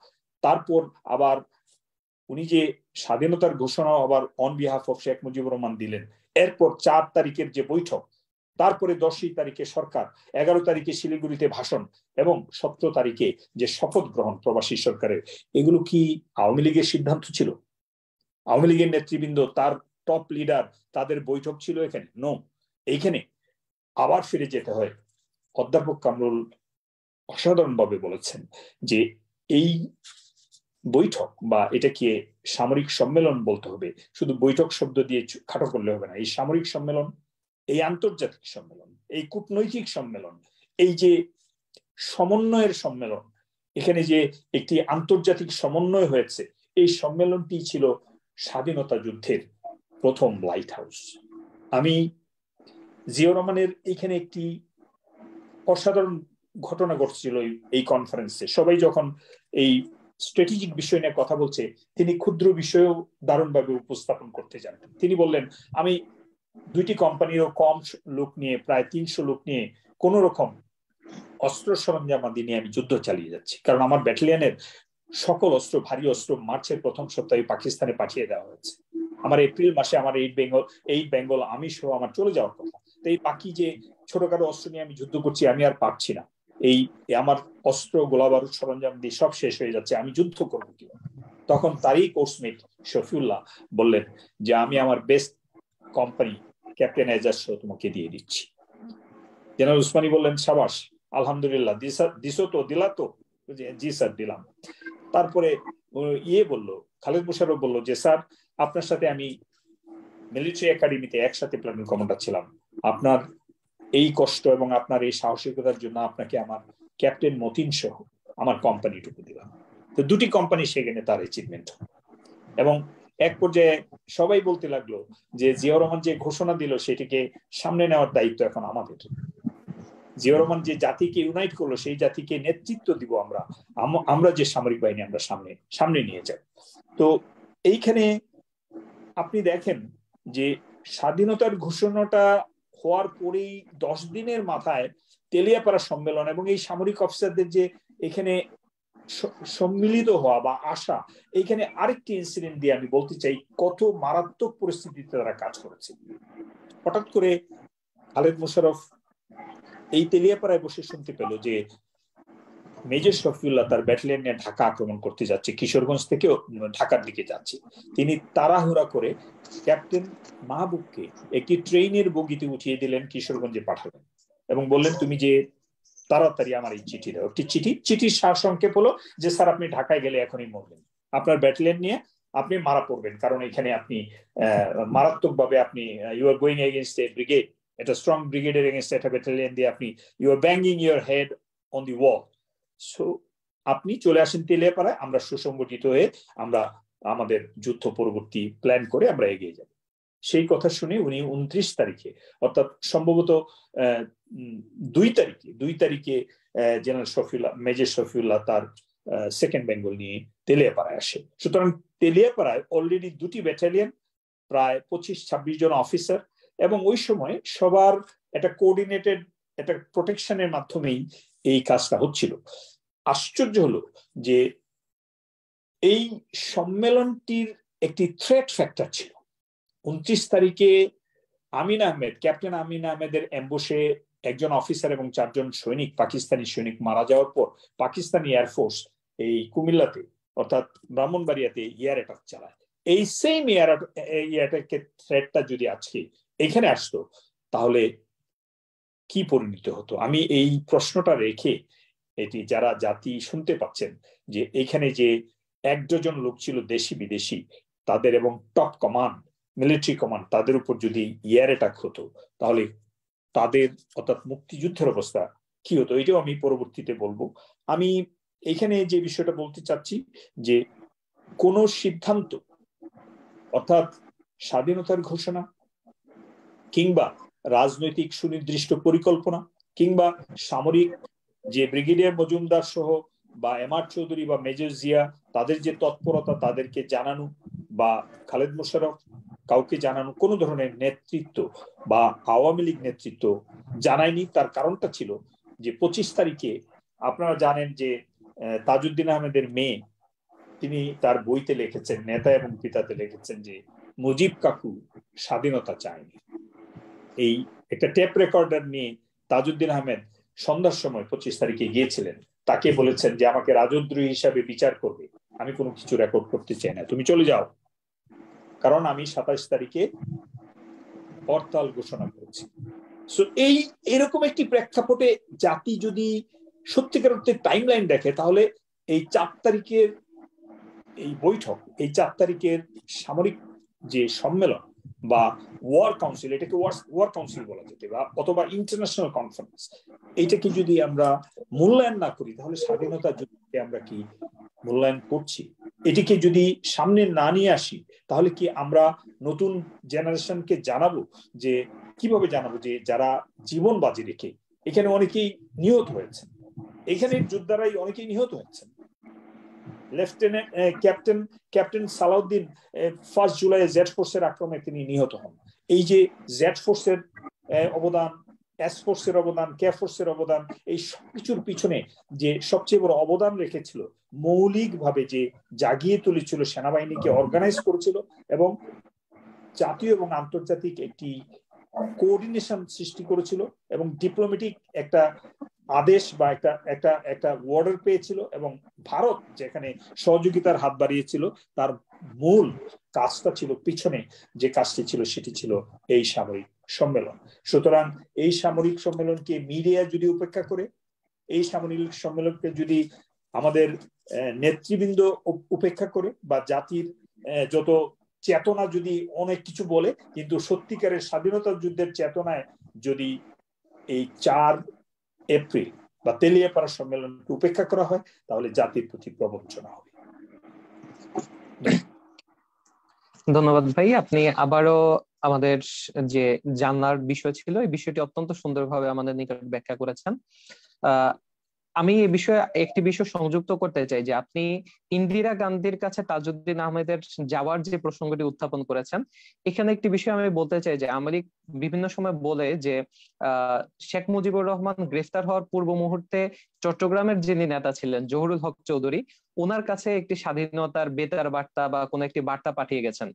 তারপর আবার উনি যে স্বাধীনতার ঘোষণা আবার on behalf of Sheikh Mujibur Rahman দিলেন, এরপর 4 তারিখের যে বৈঠক, তারপরে 10 তারিখে সরকার, 11 তারিখে শিলিগুড়িতে ভাষণ এবং 17 তারিখে যে শপথ গ্রহণ প্রবাসী সরকারের, এগুলো কি আওয়ামী লীগের সিদ্ধান্ত ছিল? আওয়ামী লীগের নেতৃবৃন্দ, তার টপ লিডার, তাদের বৈঠক ছিল এখানে? নো। এইখানে আবার ফিরে যেতে হয়। অধ্যাপক কামরুল অসাধারণভাবে বলেছেন যে এই বৈঠক বা এটাকে সামরিক সম্মেলন বলতে হবে, শুধু বৈঠক শব্দ দিয়ে খাটো করলে হবে না। এই সামরিক সম্মেলন, এই আন্তর্জাতিক সম্মেলন, এই কূটনৈতিক সম্মেলন, এই যে সমন্বয়ের সম্মেলন, এখানে যে একটি আন্তর্জাতিক সমন্বয় হয়েছে, এই সম্মেলনটি ছিল স্বাধীনতা যুদ্ধের প্রথম লাইট হাউস। আমি জিয়াউর রহমানের এখানে একটি অসাধারণ ঘটনা ঘটছিল এই কনফারেন্সে। সবাই যখন এই স্ট্র্যাটেজিক বিষয় নিয়ে কথা বলছে, তিনি ক্ষুদ্র বিষয়েও দারুণভাবে উপস্থাপন করতে জানতেন। তিনি বললেন, আমি 2টি কোম্পানিরও কম লোক নিয়ে, প্রায় 300 লোক নিয়ে কোন রকম অস্ত্র সরঞ্জামাদি নিয়ে আমি যুদ্ধ চালিয়ে যাচ্ছি, কারণ আমার ব্যাটালিয়নের সকল অস্ত্র, ভারী অস্ত্র মার্চের প্রথম সপ্তাহে পাকিস্তানে পাঠিয়ে দেওয়া হয়েছে। আমার এপ্রিল মাসে আমার 8 বেঙ্গল আমি সহ আমার চলে যাওয়ার কথা। তো এই বাকি যে ছোটখাটো অস্ত্র নিয়ে আমি যুদ্ধ করছি, আমি আর পারছি না। এই আমার অস্ত্র, গোলাবারুদ, সরঞ্জাম দিয়ে সব শেষ হয়ে যাচ্ছে, আমি যুদ্ধ করবো কি? তখন তারই কোর্সমেট শফিউল্লাহ বললেন যে আমি আমার বেস্ট কোম্পানি ক্যাপ্টেন এজাজ সহ তোমাকে দিয়ে দিচ্ছি। জেনারেল উসমানী বললেন, সাবাস, আলহামদুলিল্লাহ, দিছো তো, দিলা তো? জি স্যার, দিলাম। তারপরে বললো, খালেদ মোশাররফ বললো যে স্যার, আপনার সাথে আমি মিলিটারি একাডেমিতে একসাথে প্ল্যাটুন কমান্ডার ছিলাম, আপনার এই কষ্ট এবং আপনার এই সাহসিকতার জন্য আপনাকে আমার ক্যাপ্টেন মতিন সহ আমার কোম্পানিটুকু দিলাম। তো 2টি কোম্পানি সেখানে তার অ্যাচিভমেন্ট। এবং এক পর্যায়ে সবাই বলতে লাগলো যে জিয়াউর রহমান যে ঘোষণা দিল সেটিকে সামনে নেওয়ার দায়িত্ব এখন আমাদের। জিয়াউর রহমান যে জাতিকে ইউনাইট করলো, সেই জাতিকে নেতৃত্ব দিব আমরা যে সামরিক বাহিনী আমরা সামনে নিয়ে যাব। তো এইখানে আপনি দেখেন যে স্বাধীনতার ঘোষণাটা হওয়ার পরেই 10 দিনের মাথায় তেলিয়াপাড়া সম্মেলন এবং এই সামরিক অফিসারদের যে এখানে সম্মিলিত হওয়া বা আসা, এইখানে আরেকটি ইনসিডেন্ট দিয়ে আমি বলতে চাই কত মারাত্মক পরিস্থিতিতে তারা কাজ করেছে। হঠাৎ করে খালেদ মোশাররফ এই তেলিয়াপাড়ায় বসে শুনতে পেল যে মেজর শফিউল্লাহ তার ব্যাটালিয়ন নিয়ে ঢাকা আক্রমণ করতে যাচ্ছে, কিশোরগঞ্জ থেকে ঢাকার দিকে যাচ্ছে। তিনি তাড়াহুড়া করে ক্যাপ্টেন মাহবুবকে একটি ট্রেনের বগিতে উঠিয়ে দিলেন, কিশোরগঞ্জে পাঠালেন এবং বললেন, তুমি যে তাড়াতাড়ি আমার এই চিঠি দাও। একটি চিঠির সারসংক্ষেপ হলো যে স্যার, আপনি ঢাকায় গেলে এখনই মরবেন, আপনার ব্যাটালিয়ন নিয়ে আপনি মারা পড়বেন, কারণ এখানে আপনি মারাত্মকভাবে আপনি you are going against a brigade, এটা স্ট্রং ব্রিগেডের এগেইনস্ট একটা ব্যাটালিয়ন দিয়ে আপনি you are banging your head on the wall. So আপনি চলে আসেন তেলিয়াপাড়ায়, আমরা সুসংগঠিত হয়ে আমরা আমাদের যুদ্ধ পরবর্তী প্ল্যান করে আমরা এগিয়ে যাব। সেই কথা শুনে উনি 29 তারিখে, অর্থাৎ সম্ভবত 2 তারিখে জেনারেল শফিউল্লাহ, মেজর শফিউল্লাহ তার 2nd বেঙ্গল নিয়ে তেলিয়াপাড়ায় আসে। সুতরাং তেলিয়াপাড়ায় অলরেডি 2টি ব্যাটালিয়ন, প্রায় 25-26 জন অফিসার, এবং ওই সময় সবার একটা কোঅর্ডিনেটেড একটা প্রোটেকশনের মাধ্যমেই এই কাজটা হচ্ছিল। আশ্চর্য হলো যে এই সম্মেলনটির একটি থ্রেট ফ্যাক্টর ছিল। 29 তারিখে ক্যাপ্টেন আমিন আহমেদের অ্যাম্বুশে একজন অফিসার এবং 4 জন সৈনিক, পাকিস্তানি সৈনিক মারা যাওয়ার পর পাকিস্তানি এয়ারফোর্স এই কুমিল্লাতে অর্থাৎ ব্রাহ্মণবাড়িয়াতে এয়ার অ্যাটাক চালায়। এই সেম এয়ার অ্যাটাকের থ্রেটটা যদি আজকে এখানে আসতো, তাহলে কি পরিণত হতো? আমি এই প্রশ্নটা রেখে, এটি যারা জাতি শুনতে পাচ্ছেন, যে এখানে যে 1 ডজন লোক ছিল দেশি বিদেশি, তাদের এবং টপ কমান্ড, মিলিটারি কমান্ড, তাদের উপর যদি এয়ার অ্যাটাক হতো, তাহলে তাদের অর্থাৎ মুক্তিযুদ্ধের অবস্থা কি হতো, এটাও আমি পরবর্তীতে বলবো। আমি এখানে যে বিষয়টা বলতে চাচ্ছি যে কোন সিদ্ধান্ত, অর্থাৎ স্বাধীনতার ঘোষণা কিংবা রাজনৈতিক সুনির্দিষ্ট পরিকল্পনা কিংবা সামরিক যে ব্রিগেডিয়ার মজুমদার সহ বা এমআর চৌধুরী বা মেজর জিয়া, তাদের যে তৎপরতা, তাদেরকে জানানো, বা খালেদ মোশাররফ কাউকে জানানো কোনো ধরনের নেতৃত্ব বা আওয়ামী লীগ নেতৃত্ব জানায়নি। তার কারণটা ছিল যে 25 তারিখে আপনারা জানেন যে তাজউদ্দিন আহমেদের মেয়ে তিনি তার বইতে লিখেছেন, নেতা এবং পিতাতে লিখেছেন যে মুজিব কাকু স্বাধীনতা চায়নি। এই একটা টেপ রেকর্ডার নিয়ে তাজউদ্দিন আহমেদ সন্ধ্যার সময় 25 তারিখে গিয়েছিলেন, তাকে বলেছেন যে আমাকে রাজদ্রোহী হিসাবে বিচার করবে, আমি কোনো কিছু রেকর্ড করতে চাই না, তুমি চলে যাও, কারণ আমি 27 তারিখে হরতাল ঘোষণা করেছি। এই এরকম একটি প্রেক্ষাপটে জাতি যদি সত্যিকার অর্থে টাইমলাইন দেখে, তাহলে এই 4 তারিখের এই বৈঠক, এই 4 তারিখের সামরিক যে সম্মেলন বা ওয়ার কাউন্সিল, এটাকে ওয়ার কাউন্সিল বলা যেতে বা অথবা ইন্টারন্যাশনাল কনফারেন্স, এইটাকে যদি আমরা মূল্যায়ন না করি, তাহলে স্বাধীনতা যুদ্ধকে আমরা কি মূল্যায়ন করছি? এটিকে যদি সামনে না নিয়ে আসি, তাহলে কি আমরা নতুন জেনারেশনকে জানাবো যে কিভাবে জানাবো যে যারা জীবন বাজি রেখে, এখানে অনেকেই নিহত হয়েছেন, এখানে যোদ্ধারাই অনেকেই নিহত হয়েছেন। Lieutenant Captain Salauddin 1 July Z ফোর্সের আক্রমণে তিনি নিহত হন। এই যে জেড ফোর্সের অবদান, এস ফোর্সের অবদান, কে ফোর্সের অবদান, এই সবকিছুর পিছনে যে সবচেয়ে বড় অবদান রেখেছিল, মৌলিকভাবে যে জাগিয়ে তুলেছিল, সেনাবাহিনীকে অর্গানাইজ করেছিল এবং জাতীয় এবং আন্তর্জাতিক একটি কোঅর্ডিনেশন সৃষ্টি করেছিল এবং ডিপ্লোম্যাটিক একটা আদেশ বা একটা ওয়ার্ডার পেয়েছিল, এবং ভারত যেখানে সহযোগিতার হাত বাড়িয়েছিল, তার মূল কাজটা ছিল, পিছনে যে কাজটি ছিল সেটি ছিল এই সামরিক সম্মেলন। সুতরাং এই সামরিক সম্মেলনকে মিডিয়া যদি উপেক্ষা করে, এই সামরিক সম্মেলনকে যদি আমাদের নেতৃবৃন্দ উপেক্ষা করে, বা জাতির যত চেতনা যদি অনেক কিছু বলে, কিন্তু সত্যিকারের স্বাধীনতা যুদ্ধের চেতনায় যদি এই 4 এপ্রিল বা তেলিয়াপাড়া সম্মেলনকে উপেক্ষা করা হয়, তাহলে জাতির প্রতি প্রবঞ্চনা হবে। ধন্যবাদ ভাই, আপনি আবারও আমাদের যে জানার বিষয় ছিল এই বিষয়টি অত্যন্ত সুন্দরভাবে আমাদের নিকট ব্যাখ্যা করেছেন। আমি এই বিষয়ে একটি বিষয় সংযুক্ত করতে চাই যে আপনি ইন্দিরা গান্ধীর কাছে তাজউদ্দিন আহমেদের যাওয়ার যে প্রসঙ্গটি উত্থাপন করেছেন, এখানে একটি বিষয় আমি বলতে চাই যে আওয়ামী লীগ বিভিন্ন সময় বলে যে শেখ মুজিবুর রহমান গ্রেফতার হওয়ার পূর্ব মুহূর্তে চট্টগ্রামের যিনি নেতা ছিলেন জহুরুল হক চৌধুরী, ওনার কাছে একটি স্বাধীনতার বেতার বার্তা বা কোন একটি বার্তা পাঠিয়ে গেছেন।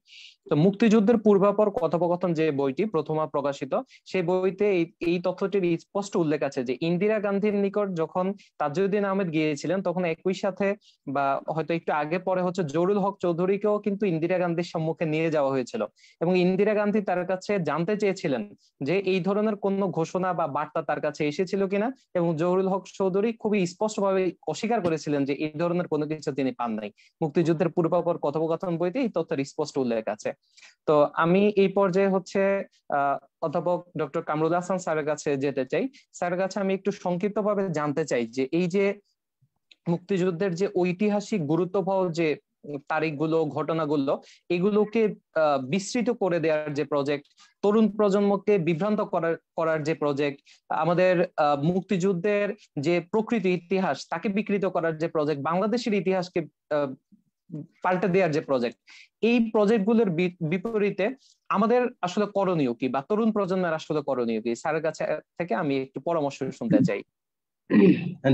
তো মুক্তিযুদ্ধের পূর্বাপর কথোপকথন যে বইটি প্রথমা প্রকাশিত, সেই বইতে এই তথ্যটির স্পষ্ট উল্লেখ আছে যে ইন্দিরা গান্ধীর নিকট যখন তাজউদ্দিন আহমেদ গিয়েছিলেন, তখন একই সাথে বা হয়তো একটু আগে পরে জহুরুল হক চৌধুরীকেও কিন্তু ইন্দিরা গান্ধীর সম্মুখে নিয়ে যাওয়া হয়েছিল, এবং ইন্দিরা গান্ধী তার কাছে জানতে চেয়েছিলেন যে এই ধরনের কোন ঘোষণা বা বার্তা তার কাছে এসেছিল কিনা, এবং জহুরুল হক চৌধুরী খুবই স্পষ্টভাবে অস্বীকার করেছিলেন যে এই ধরনের কোনো কিছু তিনি পান নাই। মুক্তিযুদ্ধের পূর্বাপর কথোপকথন বইতে এই তথ্যের স্পষ্ট উল্লেখ আছে। তো আমি এই পর্যায়ে অধ্যাপক ডক্টর কামরুল হাসান স্যারের কাছে যেতে চাই। স্যারের কাছে আমি একটু সংক্ষিপ্তভাবে জানতে চাই যে এই যে মুক্তিযুদ্ধের যে ঐতিহাসিক গুরুত্ববহ যে তারিখগুলো, ঘটনাগুলো, এগুলোকে বিস্তৃত করে দেওয়ার যে প্রজেক্ট, তরুণ প্রজন্মকে বিভ্রান্ত করার যে প্রজেক্ট, আমাদের মুক্তিযুদ্ধের যে প্রকৃতি ইতিহাস তাকে বিকৃত করার যে প্রজেক্ট, বাংলাদেশের ইতিহাসকে পাল্টে দেওয়ার যে প্রজেক্ট, এই প্রজেক্টগুলোর বিপরীতে আমাদের আসলে করণীয় কি, বা তরুণ প্রজন্মের আসলে করণীয় কি, স্যারের কাছে থেকে আমি একটু পরামর্শ শুনতে চাই।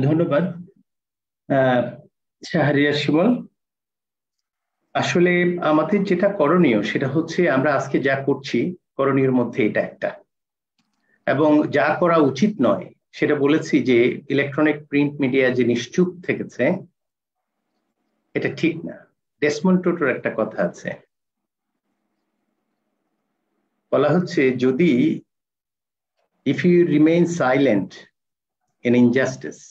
ধন্যবাদ শাহরিয়ার শিমুল। আসলে আমাদের যেটা করণীয় সেটা হচ্ছে আমরা আজকে যা করছি করণীয়ের মধ্যে এটা একটা, এবং যা করা উচিত নয় সেটা বলেছি যে ইলেকট্রনিক প্রিন্ট মিডিয়া যে নিশ্চুপ থেকেছে এটা ঠিক না। ডেসমন্ড টুটুর একটা কথা আছে, বলা হচ্ছে যদি if you remain silent in injustice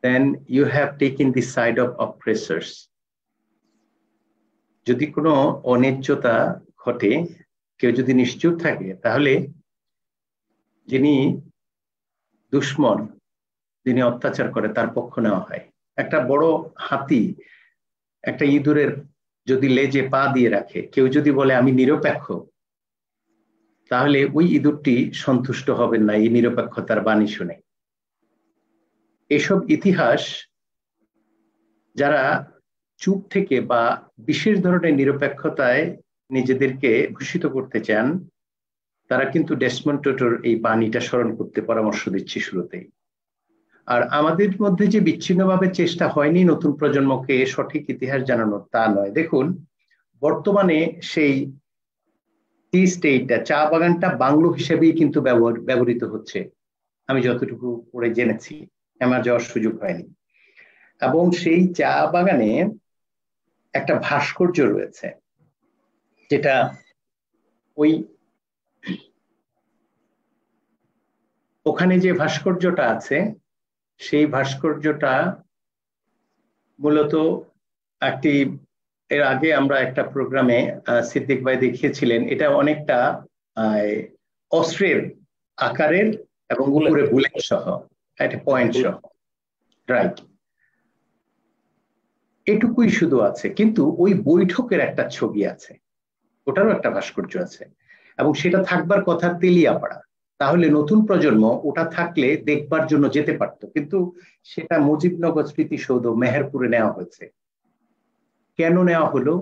then you have taken the side of oppressors. যদি কোনো অন্যায্যতা ঘটে, কেউ যদি নিশ্চুপ থাকে, তাহলে যিনি দুশ্মন, যিনি অত্যাচার করে তার পক্ষ নেওয়া হয়। একটা বড় হাতি একটা ইঁদুরের যদি লেজে পা দিয়ে রাখে, কেউ যদি বলে আমি নিরপেক্ষ, তাহলে ওই ইঁদুরটি সন্তুষ্ট হবেন না এই নিরপেক্ষতার বাণী শুনে। এসব ইতিহাস যারা চুপ থেকে বা বিশেষ ধরনের নিরপেক্ষতায় নিজেদেরকে ভূষিত করতে চান, তারা কিন্তু ডেসমন্ড টুটুর এই বাণীটা স্মরণ করতে পরামর্শ দিচ্ছি শুরুতেই। আর আমাদের মধ্যে যে বিচ্ছিন্নভাবে চেষ্টা হয়নি নতুন প্রজন্মকে সঠিক ইতিহাস জানানোর, তা নয়। দেখুন, বর্তমানে সেই টি স্টেটটা, চা বাগানটা বাংলো হিসেবেই কিন্তু ব্যবহৃত হচ্ছে, আমি যতটুকু পড়ে জেনেছি, আমার যাওয়ার সুযোগ হয়নি। এবং সেই চা বাগানে একটা ভাস্কর্য রয়েছে, যেটা ওখানে যে ভাস্কর্যটা আছে, সেই ভাস্কর্যটা মূলত একটি, এর আগে আমরা একটা প্রোগ্রামে সিদ্দিক ভাই দেখিয়েছিলেন, এটা অনেকটা অস্ত্রের আকারের এবং উপরে বুলেট সহ, একটা পয়েন্ট সহ, রাইট। এটুকুই শুধু আছে, কিন্তু ওই বৈঠকের একটা ছবি আছে, ওটারও একটা ভাস্কর্য আছে, এবং সেটা থাকবার কথা তেলিয়াপাড়া। তাহলে নতুন প্রজন্ম ওটা থাকলে দেখবার জন্য যেতে পারতো, কিন্তু সেটা মুজিবনগর স্মৃতিসৌধ মেহেরপুরে নেওয়া হয়েছে। কেন নেওয়া হলো,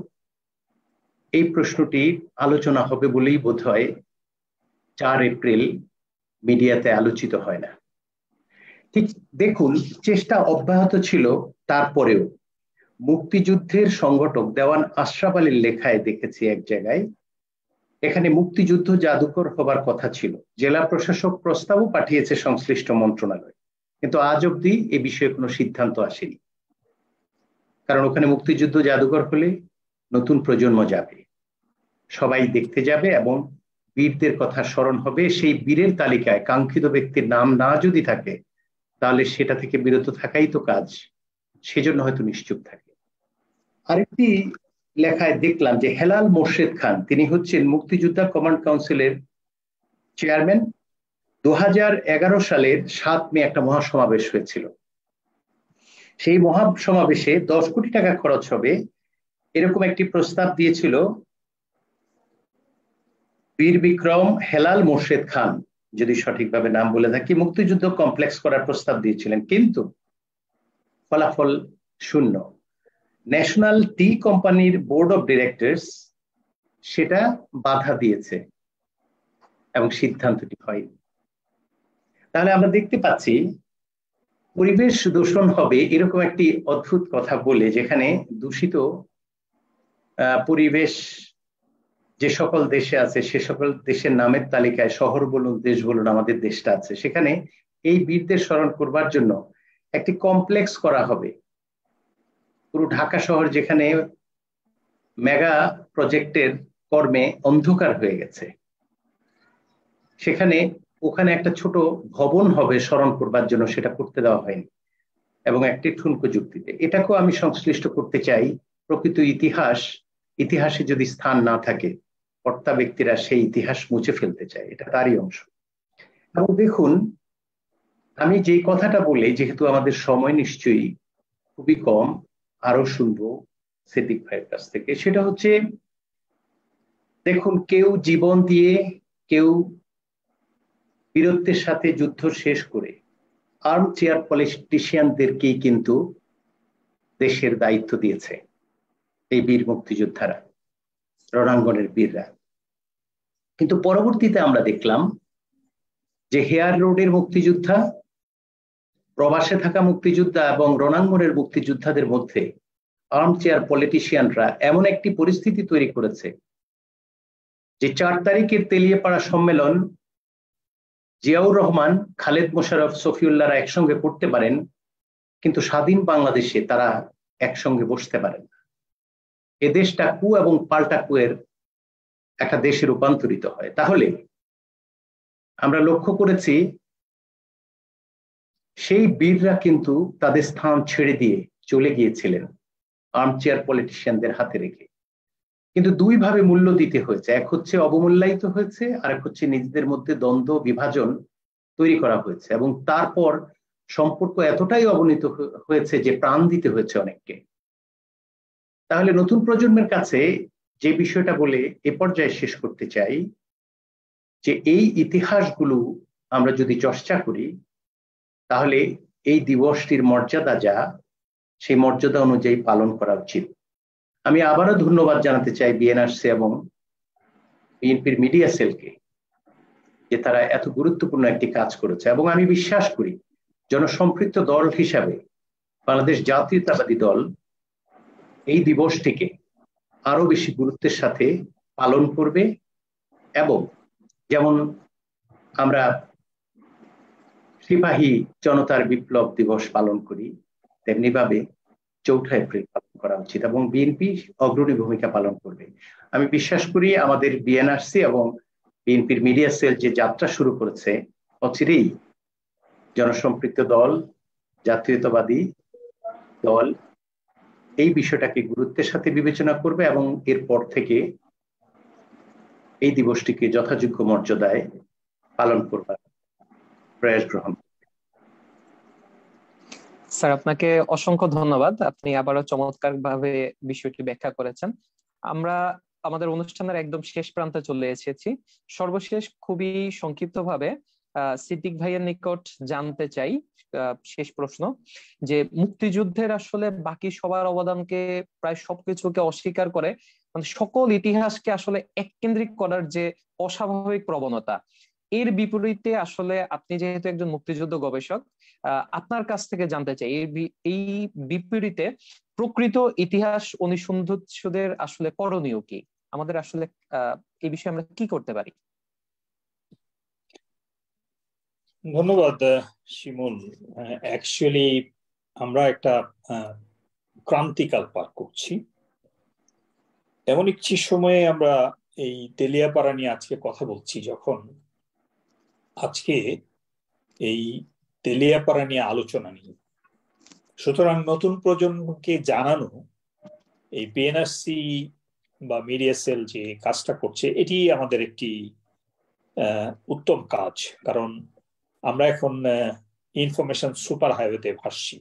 এই প্রশ্নটি আলোচনা হবে বলেই বোধহয় 4 এপ্রিল মিডিয়াতে আলোচিত হয় না। ঠিক দেখুন, চেষ্টা অব্যাহত ছিল। তারপরেও মুক্তিযুদ্ধের সংগঠক দেওয়ান আশরাফ আলীর লেখায় দেখেছি এক জায়গায়, এখানে মুক্তিযুদ্ধ জাদুঘর হবার কথা ছিল। জেলা প্রশাসক প্রস্তাবও পাঠিয়েছে সংশ্লিষ্ট মন্ত্রণালয়, কিন্তু আজ অবধি এ বিষয়ে কোনো সিদ্ধান্ত আসেনি। কারণ ওখানে মুক্তিযুদ্ধ জাদুঘর হলে নতুন প্রজন্ম যাবে, সবাই দেখতে যাবে, এবং বীরদের কথা স্মরণ হবে। সেই বীরের তালিকায় কাঙ্ক্ষিত ব্যক্তির নাম না যদি থাকে, তাহলে সেটা থেকে বিরত থাকাই তো কাজ, সেজন্য হয়তো নিশ্চুপ থাকে। আরেকটি লেখায় দেখলাম যে হেলাল মোর্শেদ খান, তিনি হচ্ছেন মুক্তিযোদ্ধা কমান্ড কাউন্সিলের চেয়ারম্যান। 2011 সালের 7 মে একটা মহাসমাবেশ হয়েছিল। সেই মহাসমাবেশে 10 কোটি টাকা খরচ হবে এরকম একটি প্রস্তাব দিয়েছিল বীর বিক্রম হেলাল মোর্শেদ খান, যদি সঠিকভাবে নাম বলে থাকি, মুক্তিযুদ্ধ কমপ্লেক্স করার প্রস্তাব দিয়েছিলেন, কিন্তু ফলাফল শূন্য। ন্যাশনাল টি কোম্পানির বোর্ড অফ ডিরেক্টরস সেটা বাধা দিয়েছে এবং সিদ্ধান্তটি হয়নি। তাহলে আমরা দেখতে পাচ্ছি পরিবেশ দূষণ হবে এরকম একটি অদ্ভুত কথা বলে, যেখানে দূষিত পরিবেশ যে সকল দেশে আছে, সে সকল দেশের নামের তালিকায় শহর বলুন, দেশ বলুন, আমাদের দেশটা আছে, সেখানে এই বীরদের স্মরণ করবার জন্য একটি কমপ্লেক্স করা হবে। পুরো ঢাকা শহর যেখানে মেগা প্রজেক্টের কর্মে অন্ধকার হয়ে গেছে, সেখানে ওখানে একটা ছোট ভবন হবে স্মরণ করবার জন্য, সেটা করতে দেওয়া হয়নি, এবং একটি ঠুনকো যুক্তিতে। এটাকেও আমি সংশ্লিষ্ট করতে চাই। প্রকৃত ইতিহাসে যদি স্থান না থাকে, কর্তা ব্যক্তিরা সেই ইতিহাস মুছে ফেলতে চায়, এটা তারই অংশ। এবং দেখুন, আমি যে কথাটা বলি, যেহেতু আমাদের সময় নিশ্চয়ই খুবই কম, আরো শুনবো সিদ্দিক ভাইয়ের কাছ থেকে, সেটা হচ্ছে, দেখুন, কেউ জীবন দিয়ে, কেউ বীরত্বের সাথে যুদ্ধ শেষ করে আর্ম চেয়ার পলিটিশিয়ানদেরকেই কিন্তু দেশের দায়িত্ব দিয়েছে এই বীর মুক্তিযোদ্ধারা, রণাঙ্গনের বীররা। কিন্তু পরবর্তীতে আমরা দেখলাম যে হেয়ার রোডের মুক্তিযোদ্ধা, প্রবাসে থাকা মুক্তিযোদ্ধা এবং রণাঙ্গনের মুক্তিযোদ্ধাদের মধ্যে আর্ম চেয়ার পলিটিশিয়ানরা এমন একটি পরিস্থিতি তৈরি করেছে যে 4 তারিখের তেলিয়াপাড়া সম্মেলন জিয়াউর রহমান, খালেদ মোশাররফ, শফিউল্লাহরা একসঙ্গে পড়তে পারেন, কিন্তু স্বাধীন বাংলাদেশে তারা একসঙ্গে বসতে পারেন না। এ দেশটা কু এবং পাল্টা কুয়ের একটা দেশে রূপান্তরিত হয়। তাহলে আমরা লক্ষ্য করেছি সেই বীররা কিন্তু তাদের স্থান ছেড়ে দিয়ে চলে গিয়েছিলেন আর্মচেয়ার পলিটিশিয়ানদের হাতে রেখে, কিন্তু 2 ভাবে মূল্য দিতে হয়েছে। এক হচ্ছে অবমূল্যায়িত হয়েছে, আর এক হচ্ছে নিজেদের মধ্যে দ্বন্দ্ব বিভাজন তৈরি করা হয়েছে, এবং তারপর সম্পর্ক এতটাই অবনীত হয়েছে যে প্রাণ দিতে হয়েছে অনেককে। তাহলে নতুন প্রজন্মের কাছে যে বিষয়টা বলে এ পর্যায়ে শেষ করতে চাই, যে এই ইতিহাসগুলো আমরা যদি চর্চা করি, তাহলে এই দিবসটির মর্যাদা যা, সেই মর্যাদা অনুযায়ী পালন করা উচিত। আমি আবারও ধন্যবাদ জানাতে চাই বিএনআরসি এবং বিএনপির মিডিয়া সেলকে যে তারা এত গুরুত্বপূর্ণ একটি কাজ করেছে। এবং আমি বিশ্বাস করি জনসম্পৃক্ত দল হিসাবে বাংলাদেশ জাতীয়তাবাদী দল এই দিবসটিকে আরো বেশি গুরুত্বের সাথে পালন করবে। এবং যেমন আমরা সিপাহী জনতার বিপ্লব দিবস পালন করি, তেমনি ভাবে ৪ঠা এপ্রিল পালন করা উচিত এবং বিএনপি অগ্রণী ভূমিকা পালন করবে। আমি বিশ্বাস করি আমাদের বিএনআরসি এবং বিএনপির মিডিয়া সেল যে যাত্রা শুরু করেছে, অচিরেই জনসম্পৃক্ত দল, জাতীয়তাবাদী দল এই বিষয়টাকে গুরুত্বের সাথে বিবেচনা করবে এবং এরপর থেকে এই দিবসটিকে যথাযোগ্য মর্যাদায় পালন করবার প্রয়াস গ্রহণ। স্যার, আপনাকে অসংখ্য ধন্যবাদ। আপনি আবারও চমৎকার ভাবে বিষয়টি ব্যাখ্যা করেছেন। আমরা আমাদের অনুষ্ঠানের একদম শেষ প্রান্তে চলে এসেছি। সর্বশেষ খুবই সংক্ষিপ্ত ভাবে সিদ্দিক ভাইয়ের নিকট জানতে চাই শেষ প্রশ্ন, যে মুক্তিযুদ্ধের আসলে বাকি সবার অবদানকে, প্রায় সবকিছুকে অস্বীকার করে, মানে সকল ইতিহাসকে আসলে এককেন্দ্রিক করার যে অস্বাভাবিক প্রবণতা, এর বিপরীতে আসলে আপনি যেহেতু একজন মুক্তিযুদ্ধ গবেষক, আপনার কাছ থেকে জানতে চাই এই বিপরীতে প্রকৃত ইতিহাস অনুসন্ধানদের আসলে করণীয় কি? আমাদের আসলে এই বিষয়ে আমরা কি করতে পারি? ধন্যবাদ শিমুল। অ্যাকচুয়ালি আমরা একটা ক্রান্তিকাল পার করছি। এমন একটি সময়ে আমরা এই তেলিয়াপাড়া নিয়ে আজকে কথা বলছি, যখন আজকে এই তেলিয়াপাড়া নিয়ে আলোচনা নিয়ে, সুতরাং নতুন প্রজন্মকে জানানো, এই বিএনআরসি বা মিডিয়া সেল যে কাজটা করছে, এটি আমাদের একটি উত্তম কাজ। কারণ আমরা এখন ইনফরমেশন সুপার হাইওয়েতে ভাসছি।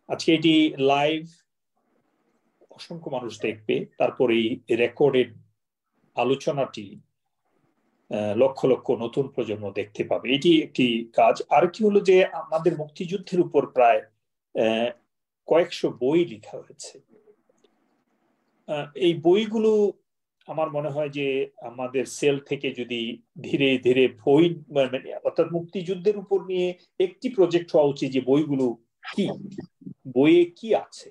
আজকে এটি লাইভ অসংখ্য মানুষ দেখবে, তারপরে এই রেকর্ডেড আলোচনাটি লক্ষ লক্ষ নতুন প্রজন্ম দেখতে পাবে। এটি একটি কাজ। আর কি হলো যে আমাদের মুক্তিযুদ্ধের উপর প্রায় কয়েকশো বই লেখা হয়েছে। এই বইগুলো আমার মনে হয় যে আমাদের সেল থেকে যদি ধীরে ধীরে বই, অর্থাৎ মুক্তিযুদ্ধের উপর নিয়ে একটি প্রজেক্ট হওয়া উচিত, যে বইগুলো কি, বইয়ে কি আছে,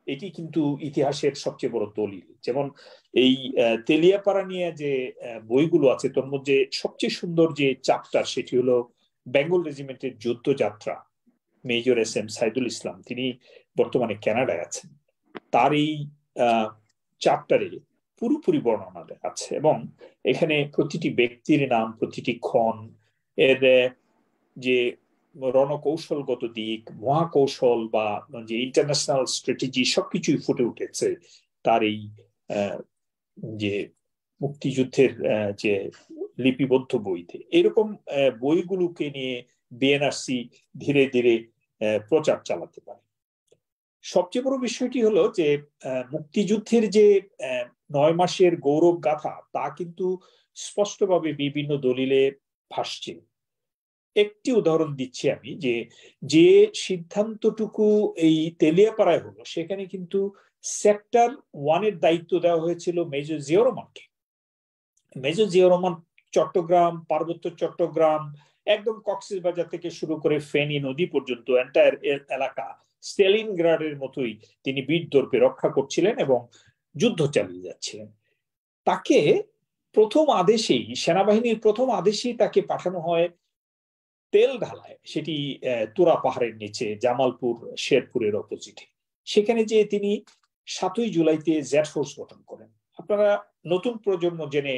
এটি কিন্তু ইতিহাসের সবচেয়ে বড় দলিল। যেমন এই তেলিয়াপাড়া নিয়ে যে বইগুলো আছে, তোর মধ্যে সবচেয়ে সুন্দর যে চ্যাপ্টার, সেটি হলো বেঙ্গল রেজিমেন্টের যুদ্ধযাত্রা। Major S M Saidul Islam, তিনি বর্তমানে কানাডায় আছেন, তার এই চ্যাপ্টারে পুরোপুরি বর্ণনা আছে এবং এখানে প্রতিটি ব্যক্তির নাম, প্রতিটি ক্ষণ, এর যে রণকৌশলগত দিক, মহাকৌশল বা যে ইন্টারন্যাশনাল স্ট্র্যাটেজি, সবকিছুই ফুটে উঠেছে তার এই যে মুক্তিযুদ্ধের যে লিপিবদ্ধ বইতে। এরকম বইগুলোকে নিয়ে বিএনআরসি ধীরে ধীরে প্রচার চালাতে পারে। সবচেয়ে বড় বিষয়টি হলো যে মুক্তিযুদ্ধের যে 9 মাসের গৌরব গাথা, তা কিন্তু স্পষ্টভাবে বিভিন্ন দলিলে ভাসছে। একটি উদাহরণ দিচ্ছি আমি, যে সিদ্ধান্তটুকু এই তেলিয়াপাড়ায় হলো, সেখানে কিন্তু সেক্টর 1-এর দায়িত্ব দেওয়া হয়েছিল মেজর জিয়াউর রহমানকে। মেজর জিয়াউর রহমান চট্টগ্রাম, পার্বত্য চট্টগ্রাম, একদম কক্সবাজার থেকে শুরু করে ফেনী নদী পর্যন্ত এন্টায়ার এলাকা স্টালিনগ্রাডের মতোই তিনি বীর দর্পে রক্ষা করছিলেন এবং যুদ্ধ চালিয়ে যাচ্ছিলেন। তাকে প্রথম আদেশেই, সেনাবাহিনীর প্রথম আদেশেই তাকে পাঠানো হয় তেল ঢালায়, সেটি তুরা পাহাড়ের নিচে জামালপুর শেরপুরের অপোজিটে। সেখানে যে তিনি 7ই জুলাইতে জেড ফোর্স গঠন করেন। আপনারা নতুন প্রজন্ম জেনে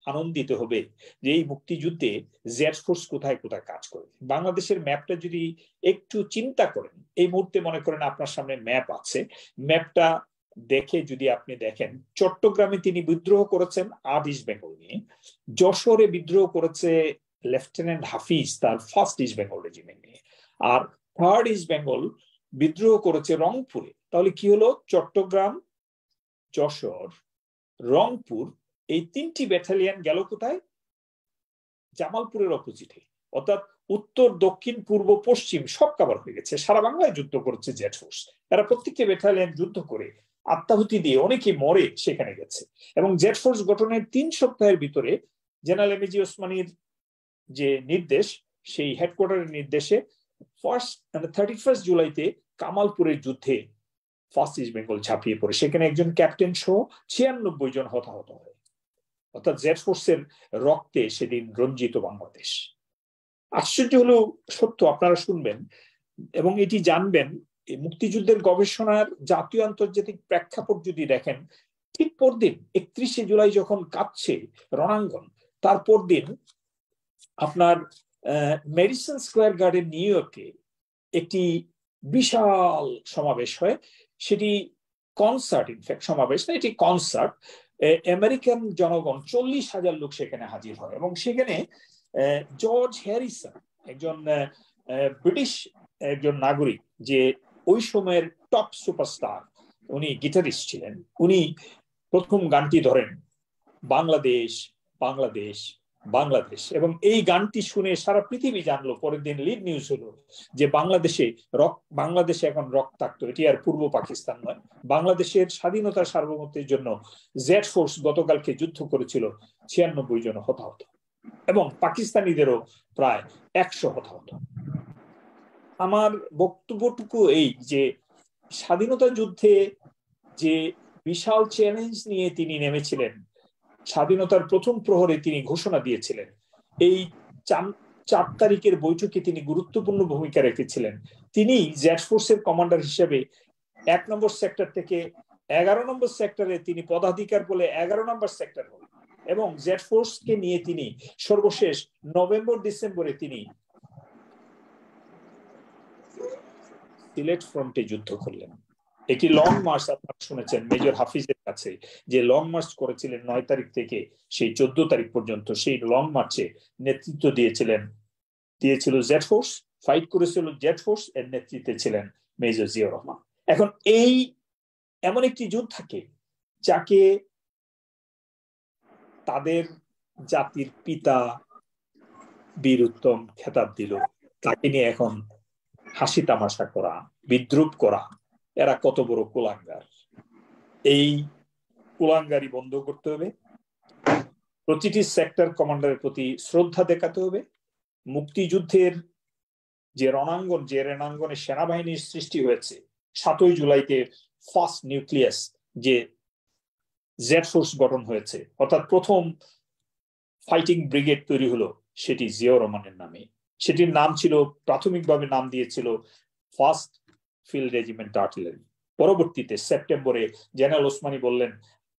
আনন্দিত হবে যে এই মুক্তিযুদ্ধে জেড ফোর্স কোথায় কোথায় কাজ করে। বাংলাদেশের ম্যাপটা যদি একটু চিন্তা করেন, এই মুহূর্তে মনে করেন আপনার সামনে ম্যাপ আছে, ম্যাপটা দেখে যদি আপনি দেখেন, চট্টগ্রামে তিনি বিদ্রোহ করেছেন 8 ইস্ট বেঙ্গল নিয়ে, যশোরে বিদ্রোহ করেছে লেফটেন্যান্ট হাফিজ তার 1st ইস্ট বেঙ্গল রেজিমেন্ট নিয়ে, আর 3rd ইস্ট বেঙ্গল বিদ্রোহ করেছে রংপুরে। তাহলে কি হলো, চট্টগ্রাম, যশোর, রংপুর, এই 3টি ব্যাটালিয়ন গেল কোথায়? জামালপুরের অপোজিটে। অর্থাৎ উত্তর, দক্ষিণ, পূর্ব, পশ্চিম সব কভার হয়ে গেছে। সারা বাংলায় যুদ্ধ করেছে জেড ফোর্স। এরা প্রত্যেকটি ব্যাটালিয়ন যুদ্ধ করে আত্মাহুতি দিয়ে, অনেকে মরে সেখানে গেছে। এবং জেড ফোর্স গঠনের 3 সপ্তাহের ভিতরে জেনারেল এমএজি ওসমানীর যে নির্দেশ, সেই হেডকোয়ার্টারের নির্দেশে 31 জুলাইতে কামালপুরের যুদ্ধে ফার্স্ট ইস্ট বেঙ্গল ঝাঁপিয়ে পড়ে। সেখানে একজন ক্যাপ্টেন সহ 96 জন হতাহত হয়। অর্থাৎ জেড ফোর্সের রক্তে সেদিন রঞ্জিত বাংলাদেশ। আশ্চর্য হলো সত্য, আপনারা শুনবেন এবং এটি জানবেন, মুক্তিযুদ্ধের গবেষণার জাতীয় আন্তর্জাতিক প্রেক্ষাপট যদি দেখেন, ঠিক পরদিন 31শে জুলাই যখন কাঁপছে রণাঙ্গন, তারপর দিন আপনার মেডিসন স্কোয়ার গার্ডেন নিউ ইয়র্কে একটি বিশাল সমাবেশ হয়। সেটি কনসার্ট, ইনফ্যাক্ট সমাবেশ না, এটি কনসার্ট। আমেরিকান জনগণ 40,000 লোক সেখানে হাজির হয় এবং সেখানে জর্জ হ্যারিসন, একজন ব্রিটিশ একজন নাগরিক, যে ওই সময়ের টপ সুপারস্টার, উনি গিটারিস্ট ছিলেন, উনি প্রথম গানটি ধরেন, বাংলাদেশ বাংলাদেশ বাংলাদেশ। এবং এই গানটি শুনে সারা পৃথিবী জানলো। পরের দিন লিড নিউজ হলো যে বাংলাদেশে এখন রক্তাক্ত, এটি আর পূর্ব পাকিস্তান নয়। বাংলাদেশের স্বাধীনতা সার্বভৌমত্বের জন্য জেড ফোর্স গতকালকে যুদ্ধ করেছিল, 96 জন হতাহত এবং পাকিস্তানিদেরও প্রায় 100 হতাহত। আমার বক্তব্যটুকু এই যে স্বাধীনতা যুদ্ধে যে বিশাল চ্যালেঞ্জ নিয়ে তিনি নেমেছিলেন, স্বাধীনতার প্রথম প্রহরে তিনি ঘোষণা দিয়েছিলেন, এই 4 তারিখের বৈঠকে তিনি গুরুত্বপূর্ণ ভূমিকা রেখেছিলেন। তিনি জেড ফোর্সের কমান্ডার হিসেবে 1 নম্বর সেক্টর থেকে 11 নম্বর সেক্টরে তিনি পদাধিকার বলে 11 নম্বর সেক্টর হন এবং জেড ফোর্সকে নিয়ে তিনি সর্বশেষ নভেম্বর ডিসেম্বরে তিনি সিলেট ফ্রন্টে যুদ্ধ করলেন। একটি লং মার্চ আপনারা শুনেছেন মেজর হাফিজের কাছে, যে লং মার্চ করেছিলেন 9 তারিখ থেকে সেই 14 তারিখ পর্যন্ত। সেই লং মার্চে নেতৃত্ব দিয়েছিল জেড ফোর্স, ফাইট করেছিল জেড ফোর্স, এর নেতৃত্বে ছিলেন মেজর জিয়াউর রহমান। এখন এই এমন একটি যুদ্ধকে যাকে তাদের জাতির পিতা বীর উত্তম খেতাব দিল, তাকে নিয়ে এখন হাসি তামাশা করা, বিদ্রুপ করা, এরা কত বড় কুলাঙ্গার। এই কুলাঙ্গারি বন্ধ করতে হবে। প্রতিটি সেক্টর কমান্ডারের প্রতি শ্রদ্ধা দেখাতে হবে। মুক্তিযুদ্ধের যে রণাঙ্গনে সেনাবাহিনীর সৃষ্টি হয়েছে, 7ই জুলাইতে ফার্স্ট নিউক্লিয়াস যে জেড ফোর্স গঠন হয়েছে, অর্থাৎ প্রথম ফাইটিং ব্রিগেড তৈরি হলো, সেটি জিয়াউর রহমানের নামে। সেটির নাম ছিল, প্রাথমিকভাবে নাম দিয়েছিল ফার্স্ট ফিল্ড রেজিমেন্ট আর্টিলারি। পরবর্তীতে সেপ্টেম্বরে জেনারেল ওসমানী বললেন,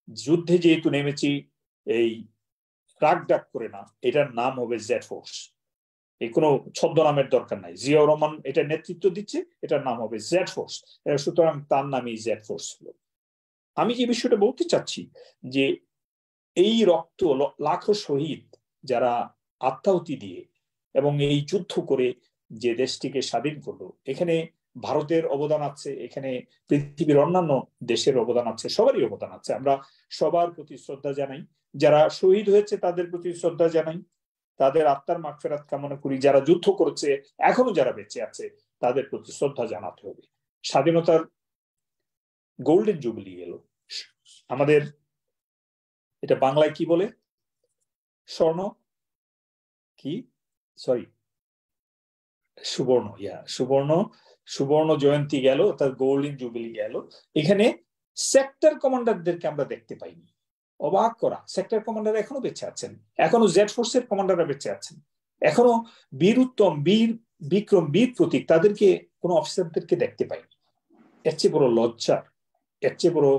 যুদ্ধে যেহেতু নেমেছি, এই রাগ ডাক করে না, এটার নাম হবে জেড ফোর্স। এই কোনো ছদ্মনামের দরকার নাই, জিয়াউর রহমান এটা নেতৃত্ব দিচ্ছে, এটার নাম হবে জেড ফোর্স। সুতরাং তার নামই জেড ফোর্স হলো। আমি যে বিষয়টা বলতে চাচ্ছি যে এই রক্ত, লাখো শহীদ যারা আত্মাহুতি দিয়ে এবং এই যুদ্ধ করে যে দেশটিকে স্বাধীন করলো, এখানে ভারতের অবদান আছে, এখানে পৃথিবীর অন্যান্য দেশের অবদান আছে, সবারই অবদান আছে। আমরা সবার প্রতি শ্রদ্ধা জানাই। যারা শহীদ হয়েছে তাদের প্রতি শ্রদ্ধা জানাই, তাদের আত্মার মাগফিরাত কামনা করি। যারা যুদ্ধ করেছে, এখনো যারা বেঁচে আছে, তাদের প্রতি শ্রদ্ধা জানাতে হবে। স্বাধীনতার গোল্ডেন জুবিলি এলো আমাদের, এটা বাংলায় কি বলে, সুবর্ণ জয়ন্তী গেল, তার গোল্ডেন জুবিলি গেল। এখানে সেক্টর কমান্ডারদেরকে আমরা দেখতে পাইনি। অবাক করা, সেক্টর কমান্ডার এখনো বেঁচে আছেন, এখনো জেড ফোর্সের কমান্ডাররা বেঁচে আছেন, এখনো বীর উত্তম, বীর বিক্রম, বীর প্রতীক, তাদেরকে কোনো অফিসারদেরকে দেখতে পাইনি। এর চেয়ে বড় লজ্জার, এর চেয়ে বড়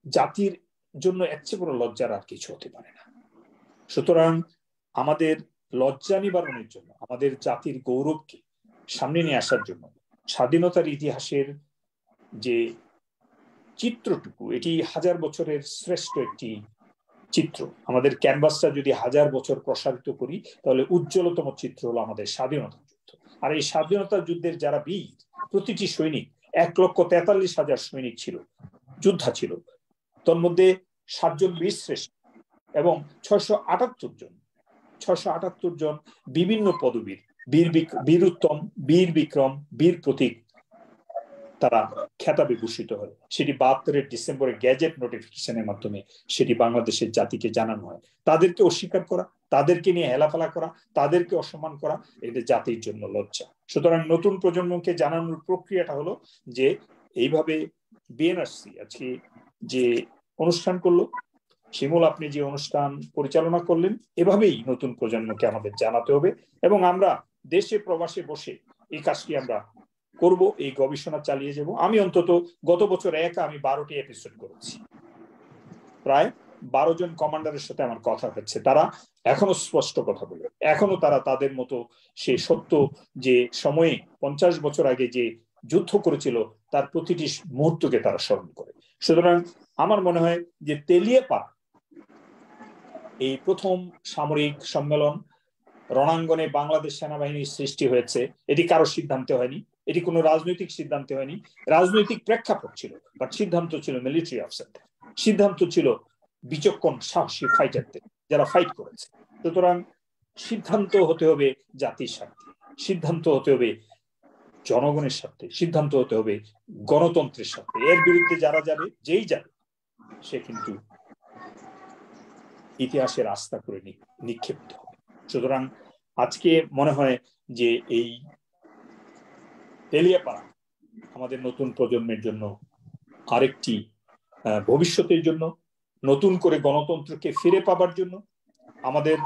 জাতির জন্য এর চেয়ে বড় লজ্জার আর কিছু হতে পারে না। সুতরাং আমাদের লজ্জা নিবারণের জন্য, আমাদের জাতির গৌরবকে সামনে নিয়ে আসার জন্য, স্বাধীনতার ইতিহাসের যে চিত্রটুকু, এটি 1000 বছরের শ্রেষ্ঠ একটি চিত্র। আমাদের ক্যানভাসটা যদি 1000 বছর প্রসারিত করি, তাহলে উজ্জ্বলতম চিত্র হলো আমাদের স্বাধীনতা যুদ্ধ। আর এই স্বাধীনতা যুদ্ধের যারা বীর, প্রতিটি সৈনিক, 1,43,000 সৈনিক ছিল, যোদ্ধা ছিল। তোর মধ্যে 7 জন বীর শ্রেষ্ঠ এবং 678 জন বিভিন্ন পদবীর, বীর উত্তম, বীর বিক্রম, বীর প্রতীক, তারা খেতাবে ভূষিত হয়। সেটি 72 ডিসেম্বরে গ্যাজেট নোটিফিকেশনের মাধ্যমে সেটি বাংলাদেশের জাতিকে জানানো হয়। তাদেরকে অস্বীকার করা, তাদেরকে নিয়ে হেলাফেলা করা, তাদেরকে অসম্মান করা, এটা জাতির জন্য লজ্জা। সুতরাং নতুন প্রজন্মকে জানানোর প্রক্রিয়াটা হলো যে এইভাবে বিএনআরসি আজকে যে অনুষ্ঠান করলো, শিমুল আপনি যে অনুষ্ঠান পরিচালনা করলেন, এভাবেই নতুন প্রজন্মকে আমাদের জানাতে হবে এবং আমরা দেশে প্রবাসে বসে এই কাজটি আমরা করব, এই গবেষণা চালিয়ে যাব। আমি অন্তত গত বছর আমি 12টি এপিসোড করেছি, প্রায় 12 জন কমান্ডারের সাথে আমার কথা হচ্ছে, তারা এখনো স্পষ্ট কথা বলে, এখনো তারা তাদের মতো সে সত্য যে সময়ে 50 বছর আগে যে যুদ্ধ করেছিল তার প্রতিটি মুহূর্তকে তারা স্মরণ করে। সুতরাং আমার মনে হয় যে তেলিয়াপাড়া এই প্রথম সামরিক সম্মেলন রণাঙ্গনে বাংলাদেশ সেনাবাহিনীর সৃষ্টি হয়েছে, এটি কারো সিদ্ধান্তে হয়নি, এটি কোনো রাজনৈতিক সিদ্ধান্তে হয়নি। রাজনৈতিক প্রেক্ষাপট ছিল, বাট সিদ্ধান্ত ছিল মিলিটারি অফিসারদের, সিদ্ধান্ত ছিল বিচক্ষণ সাহসী ফাইটারদের যারা ফাইট করেছে। সুতরাং সিদ্ধান্ত হতে হবে জাতির স্বার্থে, সিদ্ধান্ত হতে হবে জনগণের স্বার্থে, সিদ্ধান্ত হতে হবে গণতন্ত্রের স্বার্থে। এর বিরুদ্ধে যারা যাবে, যেই যাবে, সে কিন্তু ইতিহাসের আস্থা করে নিক্ষেপিত হবে। সুতরাং আজকে মনে হয় যে এই তেলিয়াপাড়া আমাদের নতুন প্রজন্মের জন্য আরেকটি ভবিষ্যতের জন্য, নতুন করে গণতন্ত্রকে ফিরে পাবার জন্য, আমাদের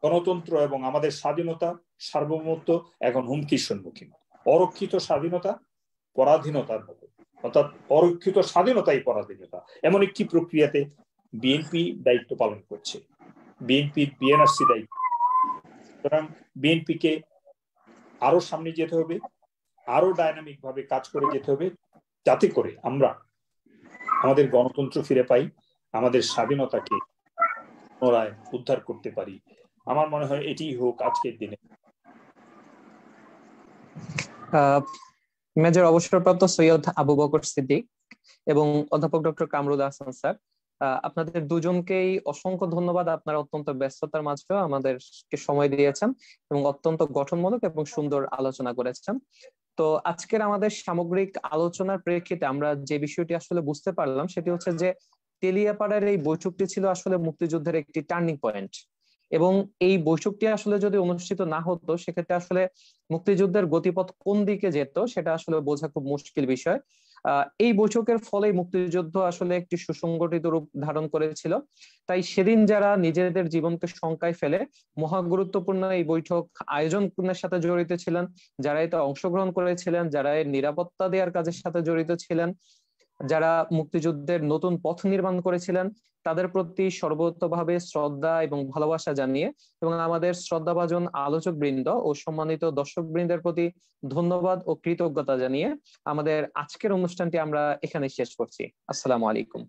গণতন্ত্র এবং আমাদের স্বাধীনতা সার্বভৌমত্ব এখন হুমকির সম্মুখীন। অরক্ষিত স্বাধীনতা পরাধীনতার মতো, অর্থাৎ অরক্ষিত স্বাধীনতাই পরাধীনতা, এমন একটি প্রক্রিয়াতে বিএনপি দায়িত্ব পালন করছে, বিএনআরসি দায়িত্ব। সুতরাং বিএনপিকে আরো সামনে যেতে হবে, আরো ডাইনামিক ভাবে কাজ করে যেতে হবে, যাতে করে আমরা আমাদের গণতন্ত্র ফিরে পাই, আমাদের স্বাধীনতাকে পুনরায় উদ্ধার করতে পারি। আমার মনে হয় এটি হোক আজকের দিনে। মেজর অবসরপ্রাপ্ত সৈয়দ আবু বকর সিদ্দিক এবং অধ্যাপক ডক্টর কামরুল আহসান স্যার, আপনাদের দুজনকেই অসংখ্য ধন্যবাদ। আপনারা অত্যন্ত ব্যস্ততার মাঝেও আমাদেরকে সময় দিয়েছেন এবং অত্যন্ত গঠনমূলক এবং সুন্দর আলোচনা করেছেন। তো আজকের আমাদের সামগ্রিক আলোচনার প্রেক্ষিতে আমরা যে বিষয়টি আসলে বুঝতে পারলাম সেটি হচ্ছে যে তেলিয়াপাড়ার এই বৈঠকটি ছিল আসলে মুক্তিযুদ্ধের একটি টার্নিং পয়েন্ট, এবং এই বৈঠকটি আসলে যদি অনুষ্ঠিত না হতো সেক্ষেত্রে আসলে মুক্তিযুদ্ধের গতিপথ কোন দিকে যেত সেটা আসলে বোঝা খুব মুশকিল বিষয়। এই বৈঠকের ফলে মুক্তিযুদ্ধ আসলে একটি সুসংগঠিত রূপ ধারণ করেছিল। তাই সেদিন যারা নিজেদের জীবনকে শঙ্কায় ফেলে মহা গুরুত্বপূর্ণ এই বৈঠক আয়োজনের সাথে জড়িত ছিলেন, যারা এতে অংশগ্রহণ করেছিলেন, যারা এর নিরাপত্তা দেওয়ার কাজের সাথে জড়িত ছিলেন, যারা মুক্তিযুদ্ধের নতুন পথ নির্মাণ করেছিলেন, তাদের প্রতি সর্বতভাবে শ্রদ্ধা এবং ভালোবাসা জানিয়ে এবং আমাদের শ্রদ্ধাভাজন আলোচক বৃন্দ ও সম্মানিত দর্শক বৃন্দের প্রতি ধন্যবাদ ও কৃতজ্ঞতা জানিয়ে আমাদের আজকের অনুষ্ঠানটি আমরা এখানে শেষ করছি। আসসালামু আলাইকুম।